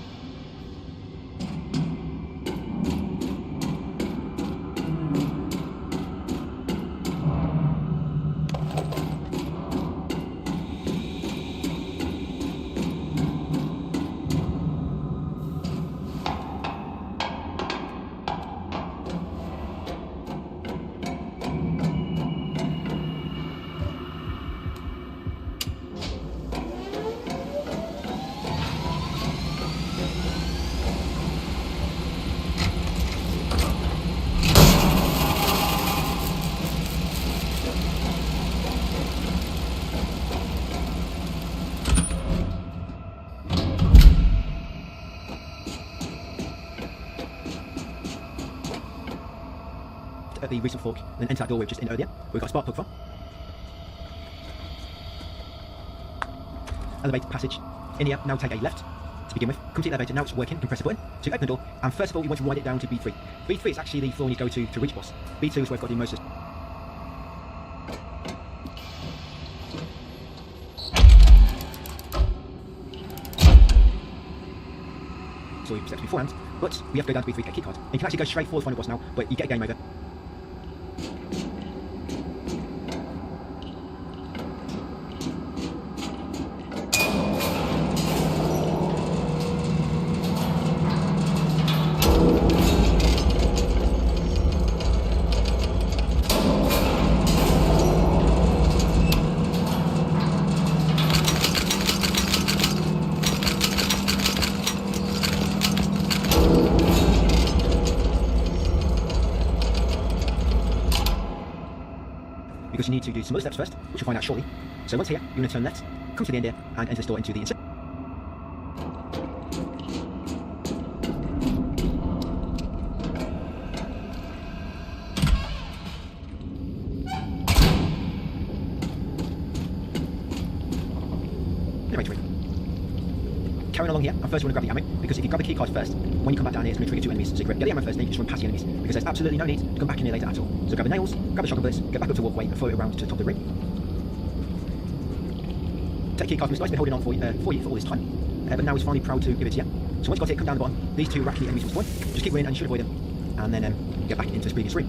at the recent fork and then enter that door we've just in earlier. We've got a spark plug from. Elevator passage. In here, now take a left to begin with. Come to the elevator, now it's working, you can press the button to open the door, and first of all you want to ride it down to B3. B3 is actually the floor you go to reach boss. B2 is where we've got the most. So we've set beforehand, but we have to go down to B3 to get a keycard. And you can actually go straight for the final boss now, but you get a game over. Because you need to do some other steps first, which you'll find out shortly. So once here, you're going to turn left, come to the end here, and enter the door into the insert. Carrying along here, and first you want to grab the ammo, because if you grab the keycard first, when you come back down here, it's going to trigger 2 enemies. So you get the ammo first, then you just run past the enemies, because there's absolutely no need to come back in here later at all. So grab the nails, grab the shotgun bullets, get back up to the walkway, and follow it around to the top of the ring. Take the keycard from this guy's been holding on for you for all this time, but now he's finally proud to give it to you. So once you got it, come down the bottom. These 2 racky enemies will spawn. Just keep running, and you should avoid them, and then get back into this previous ring.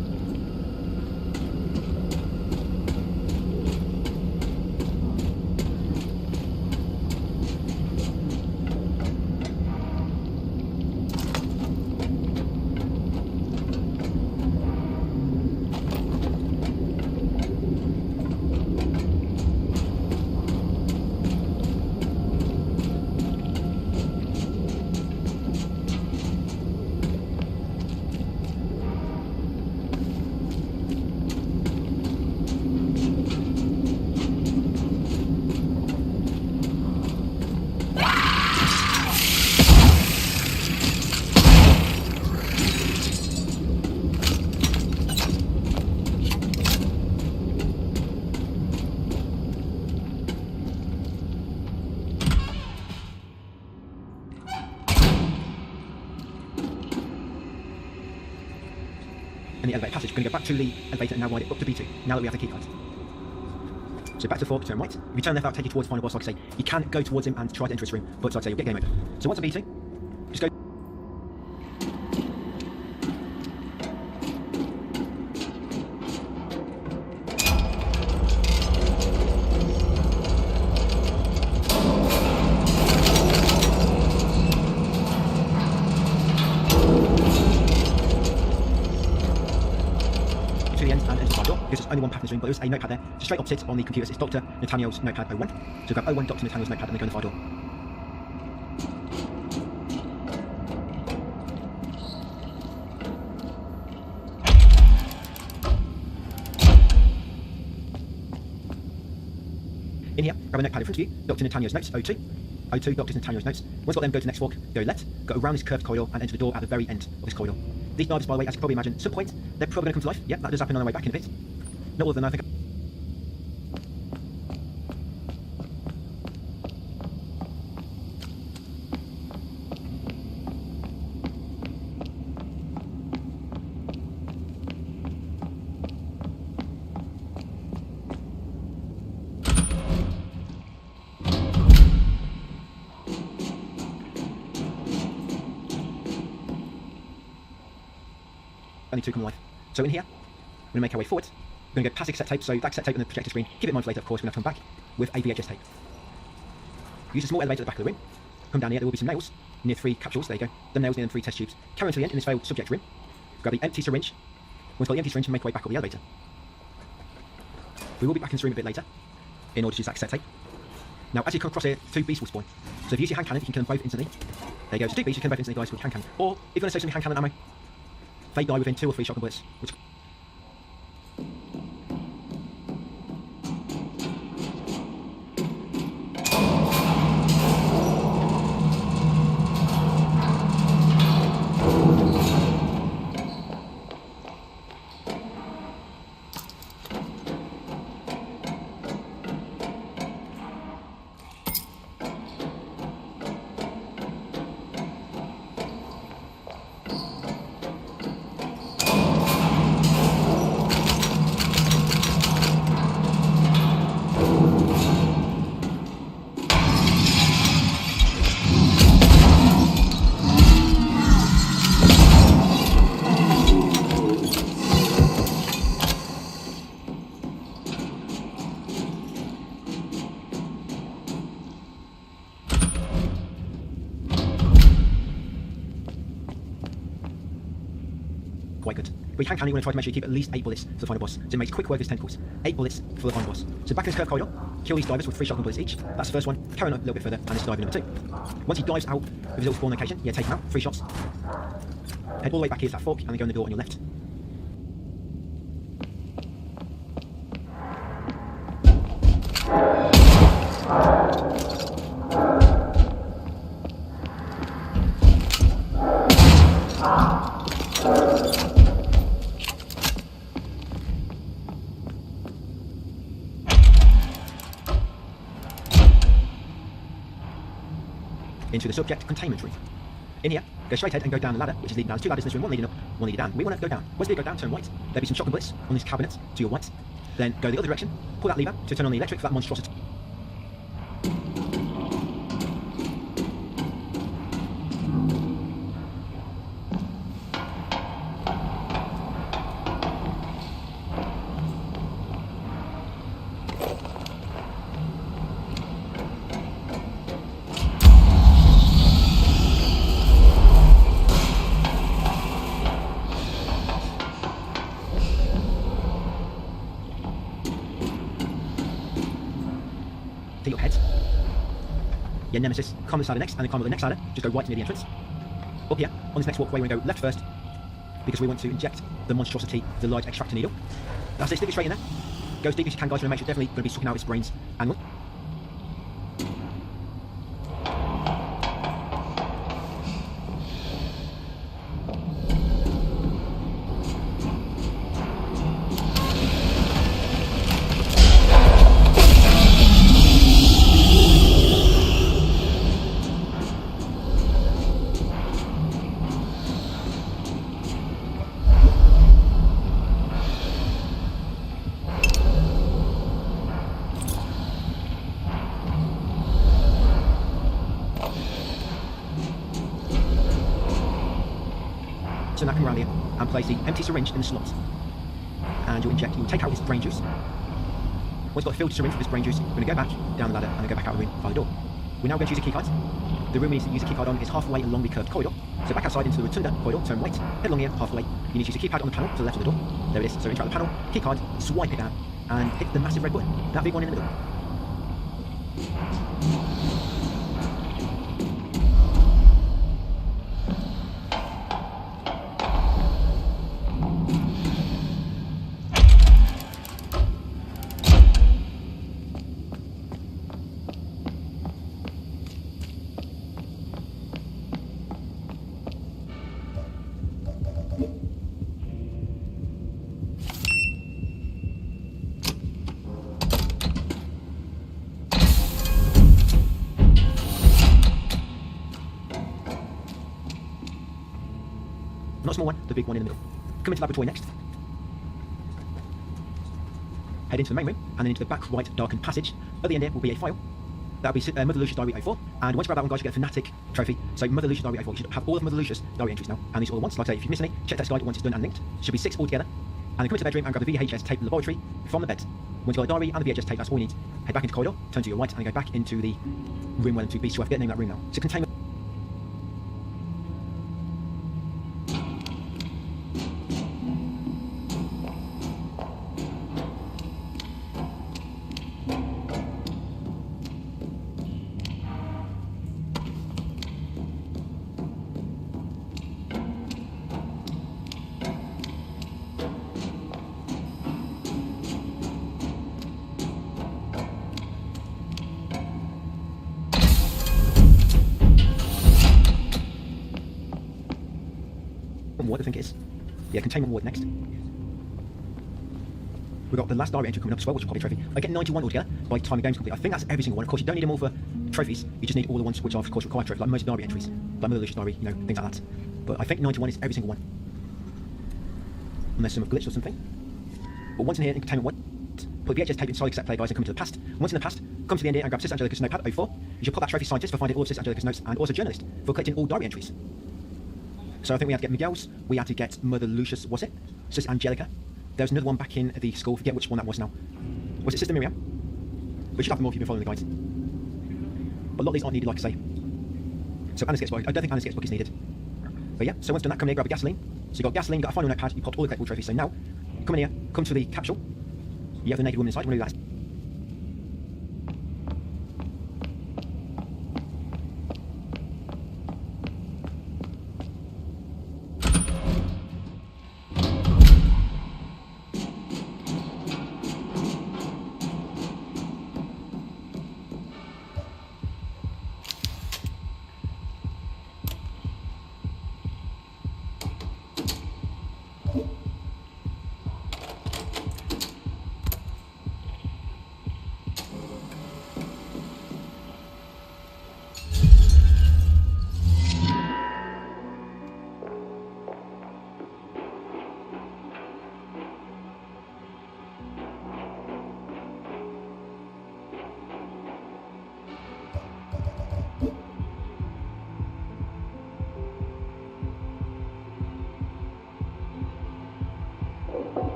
In the elevator passage, we're going to go back to the elevator and now ride it up to B2, now that we have the keycard. So back to the fork, turn right. If you turn left, that'll take you towards the final boss, like I say. You can go towards him and try to enter his room, but like I say, you'll get game over. So once on B2, just go. To the end and enter the side door, because there's only one path in this room, but there's a notepad there. So straight opposite on the computer, it's Dr. Nathaniel's notepad 01. So grab 01, Dr. Nathaniel's notepad, and then go in the fire door. In here, grab a notepad in front of you, Dr. Nathaniel's notes, 02. 02, Dr. Nathaniel's notes. Once got them, go to the next fork, go left, go around this curved corridor, and enter the door at the very end of this corridor. These knives, by the way, as you can probably imagine, at some point, they're probably going to come to life. Yep, that does happen on our way back in a bit. Not all of them, I think. Only 2 come alive. So in here, we're going to make our way forward. We're going to go past the cassette tape, so that cassette tape on the projector screen. Keep it in mind for later, of course, we're going to have to come back with a VHS tape. Use a small elevator at the back of the room. Come down here, there will be some nails near 3 capsules, there you go. The nails near them 3 test tubes. Carry on to the end in this failed subject room. Grab the empty syringe. Once got the empty syringe, and make our way back up the elevator. We will be back in this room a bit later in order to use that cassette tape. Now, as you come across here, 2 beasts will spawn. So if you use your hand cannon, you can kill them both instantly. There you go. So 2 beasts, you can kill them both instantly, guys, with hand cannon. Or, if you want to save some hand cannon ammo, they die within 2 or 3 shotgun bullets. Which... quite good. But you can want to try to make sure you keep at least 8 bullets for the final boss, so it makes quick work of his tentacles. 8 bullets for the final boss. So back in this curved corridor, kill these divers with 3 shotgun bullets each. That's the first one. Carry on a little bit further, and this is diver number 2. Once he dives out with his little spawn location, take him out, 3 shots. Head all the way back here to that fork, and then go in the door on your left. Into the subject containment room. In here, go straight ahead and go down the ladder, which is leading down. There's 2 ladders in this room, one leading up, one leading down. We want to go down. Once you go down, turn right. There'll be some shotgun bullets on this cabinet to your right. Then go the other direction, pull that lever to turn on the electric for that monstrosity. Take your head. Your nemesis, climb this ladder next, and then climb up the next ladder. Just go right near the entrance. Up here, on this next walkway, we're going to go left first, because we want to inject the monstrosity, the large extractor needle. That's it, stick it straight in there. Go as deep as you can, guys, to make sure definitely going to be sucking out its brains and lung. Turn that camera around here and place the empty syringe in the slot. And you'll take out this brain juice. Once you've got a filled syringe with this brain juice, we're going to go back down the ladder and then go back out the room via the door. We're now going to use a keycard. The room we need to use a keycard on is halfway along the curved corridor. So back outside into the rotunda corridor, turn right, head along here halfway. You need to use a keypad on the panel to the left of the door. There it is. So interact the panel, keycard, swipe it down, and hit the massive red button. That big one in the middle. Not a small one, the big one in the middle. Come into the laboratory next. Head into the main room, and then into the back right darkened passage. At the end here will be a file. That'll be Mother Lucia's Diary 04. And once you grab that one, guys, you get a Fanatic trophy. So Mother Lucia's Diary 04. You should have all of Mother Lucia's diary entries now. And these all at once. Like I say, if you miss any, check that guide once it's done and linked. Should be 6 altogether. And then come into the bedroom and grab the VHS tape laboratory from the bed. Once you've got the diary and the VHS tape, that's all you need. Head back into the corridor, turn to your right, and then go back into the room where the 2 beasts were. I forget the name of that room now. So containment. Ward, I think it is. Yeah, containment ward next. We've got the last diary entry coming up as well, which will probably trophy. I get 91 altogether by the time the game's complete. I think that's every single one. Of course, you don't need them all for trophies. You just need all the ones which are, of course, required trophies, like most diary entries, like Mother Lucia's Diary, you know, things like that. But I think 91 is every single one. Unless some have glitched or something. But once in here, in containment ward, put the VHS tape inside the cassette player, guys, and come to the past. Once in the past, come to the end here and grab Sister Angelica's notepad 04. You should put that trophy scientist for finding all of Sister Angelica's notes, and also journalist for collecting all diary entries. So I think we had to get Miguel's, we had to get Mother Lucia's, was it? Sister Angelica. There was another one back in the school, forget which one that was now. Was it Sister Miriam? We should have them all if you've been following the guides. But a lot of these aren't needed, like I say. So Anna's gets book, I don't think Anna's gets book is needed. But yeah, so once done that, come here, grab a gasoline, So you've got gasoline, you've got a final notepad, you popped all the collectible trophies. So now, come in here, come to the capsule. You have the naked woman inside. We'll do that.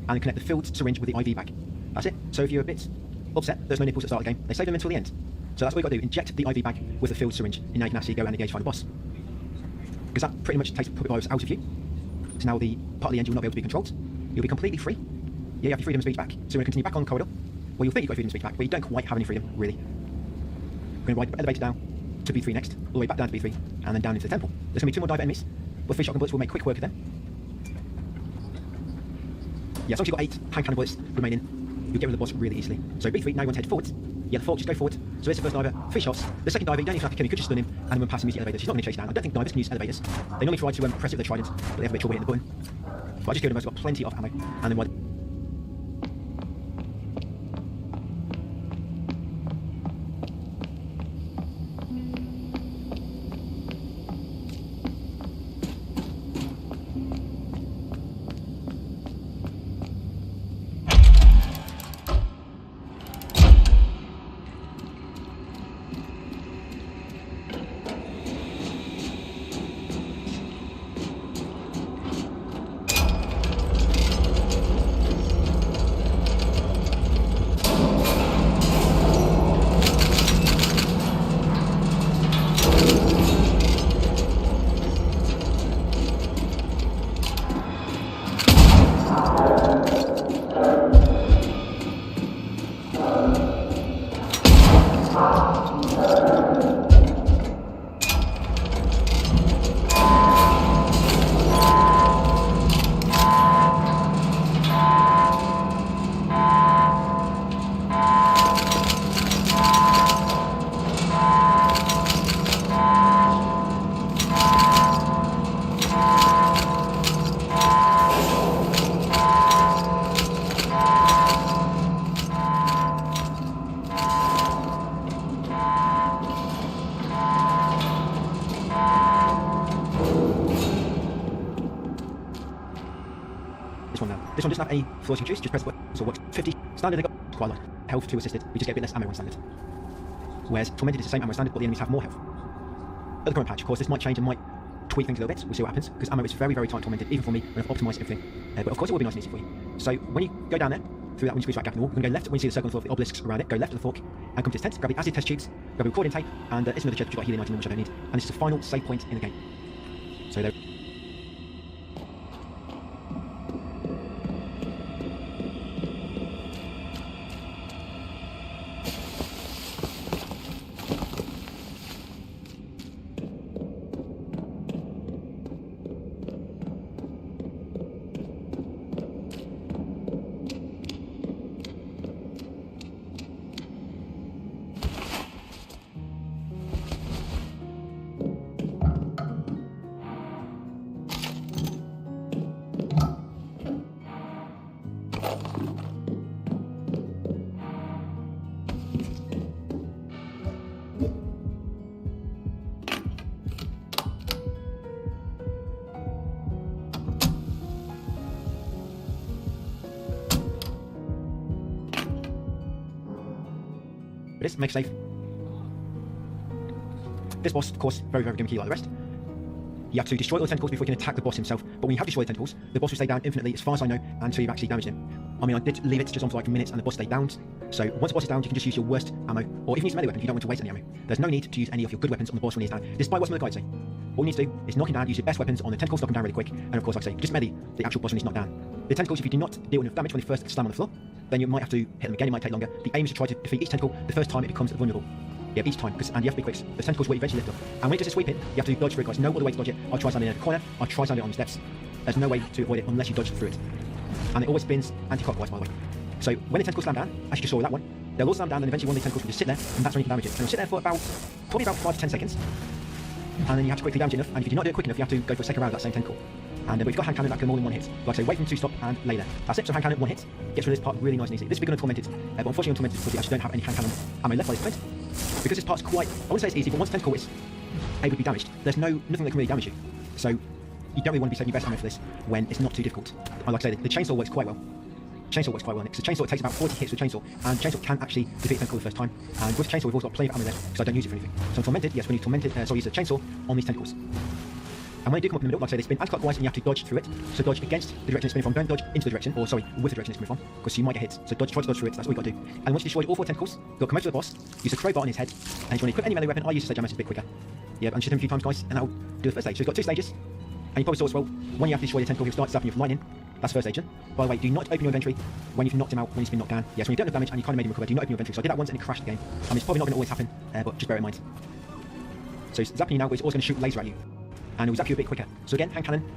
And connect the filled syringe with the IV bag. That's it. So if you're a bit upset, there's no nipples at the start of the game. They save them until the end. So that's what you've got to do. Inject the IV bag with the filled syringe, and now you can actually go and engage final boss. Because that pretty much takes the puppet virus out of you. So now the part of the end you will not be able to be controlled. You'll be completely free. Yeah, you have your freedom of speech back. So we're going to continue back on the corridor. Well, you'll think you've got freedom of speech back, but you don't quite have any freedom, really. We're going to ride the elevator down to B3 next, all the way back down to B3, and then down into the temple. There's going to be 2 more dive enemies, but 3 shotgun bullets will make quick work of them. Yeah, as long as you've got 8 hand cannon bullets remaining, you'll get rid of the boss really easily. So B3, now you want to head forward. Yeah, the fork, just go forward. So here's the first diver, 3 shots. The second diver, you don't even have to kill him, you could just stun him, and when passing use the elevator. She's not going to chase you down. I don't think divers can use elevators. They normally try to press it with a trident, but they have a bit of trouble hitting the button. But I just killed him, I've got plenty of ammo, and then ride. This one now. This one doesn't have any floors you can choose, just press the button, so it works. 50 standard, they got quite a lot. Health 2 assisted, we just get a bit less ammo on standard. Whereas Tormented is the same ammo standard, but the enemies have more health. At the current patch, of course, this might change and might tweak things a little bit. We'll see what happens, because ammo is very, very tight Tormented, even for me, when I've optimised everything. But of course, it will be nice and easy for you. So when you go down there, through that when you squeeze that gap in the wall, you can go left when you see the circle on the floor with the obelisks around it, go left of the fork, and come to this tent, grab the acid test tubes, grab a recording tape, and it's another chest which you've got healing item which I don't need. And this is the final save point in the game. So there. this, make safe. This boss, of course, very, very gimmicky like the rest. You have to destroy all the tentacles before you can attack the boss himself, but when you have destroyed the tentacles, the boss will stay down infinitely, as far as I know, until you've actually damaged him. I mean, I did leave it just on for like minutes and the boss stayed downed, so once the boss is down, you can just use your worst ammo, or if you use melee weapons, you don't want to waste any ammo. There's no need to use any of your good weapons on the boss when he's down, despite what some of the guides say. All you need to do is knock him down, use your best weapons on the tentacles, knock him down really quick, and of course, like I say, just melee the actual boss when he's knocked down. The tentacles, if you do not deal enough damage when they first slam on the floor, then you might have to hit them again, it might take longer. The aim is to try to defeat each tentacle the first time it becomes vulnerable. Yeah, each time, and you have to be quick. The tentacles will eventually lift up. And when it does a sweep in, you have to dodge through it, guys. No other way to dodge it. I'll try standing in a corner, I'll try standing on the steps. There's no way to avoid it unless you dodge through it. And it always spins anti-clockwise, by the way. So when the tentacles slam down, as you just saw with that one, they'll all slam down, and eventually one of the tentacles will just sit there, and that's when you can damage it. And it'll sit there for probably about 5 to 10 seconds. And then you have to quickly damage it enough, and if you do not do it quick enough, you have to go for a second round of that same tentacle. And but if you've got hand cannon, that can more than one hit. Like I say, wait for them to stop and lay there. That's it, so hand cannon, one hit. Gets rid of this part really nice and easy. This is big on Tormented, but unfortunately on Tormented, I actually don't have any hand cannon ammo left by this point. Because this part's quite, I wouldn't say it's easy, but once tentacle is able to be damaged, there's nothing that can really damage you. So you don't really want to be saving your best ammo for this when it's not too difficult. And like I say, the chainsaw works quite well. Chainsaw works quite well, because the chainsaw, it takes about 40 hits with chainsaw, and chainsaw can actually defeat a tentacle the first time. And with chainsaw, we've also got plenty of ammo there, because I don't use it for anything. So on Tormented, yes, when you use a chainsaw on these tentacles. And when they do come up in the middle, like I say, they spin anti-clockwise and you have to dodge through it. So dodge against the direction it's spinning from. Don't dodge into the direction, or sorry, with the direction it's spinning from, because you might get hit. So try to dodge through it, that's all you've got to do. And once you destroy all 4 tentacles, you'll come over to the boss, use a crowbar on his head, and if you want to equip any melee weapon, I use a sledgehammer, it's a bit quicker. Yeah, and shoot him a few times, guys, and that'll do the first stage. So you've got 2 stages, and you probably saw as well, when you have to destroy the tentacle, he'll start zapping you from lightning. That's the first stage. By the way, do not open your inventory when you've knocked him out, when he's been knocked down. Yes, when you've done enough damage and you kind of made him recover, do not open your inventory. So I did that once and it crashed the game. I mean, it's probably not going to always happen, but just bear it in mind. So he's zapping you now, but he's also going to shoot laser at you. And it will zap you a bit quicker. So again, hand cannon,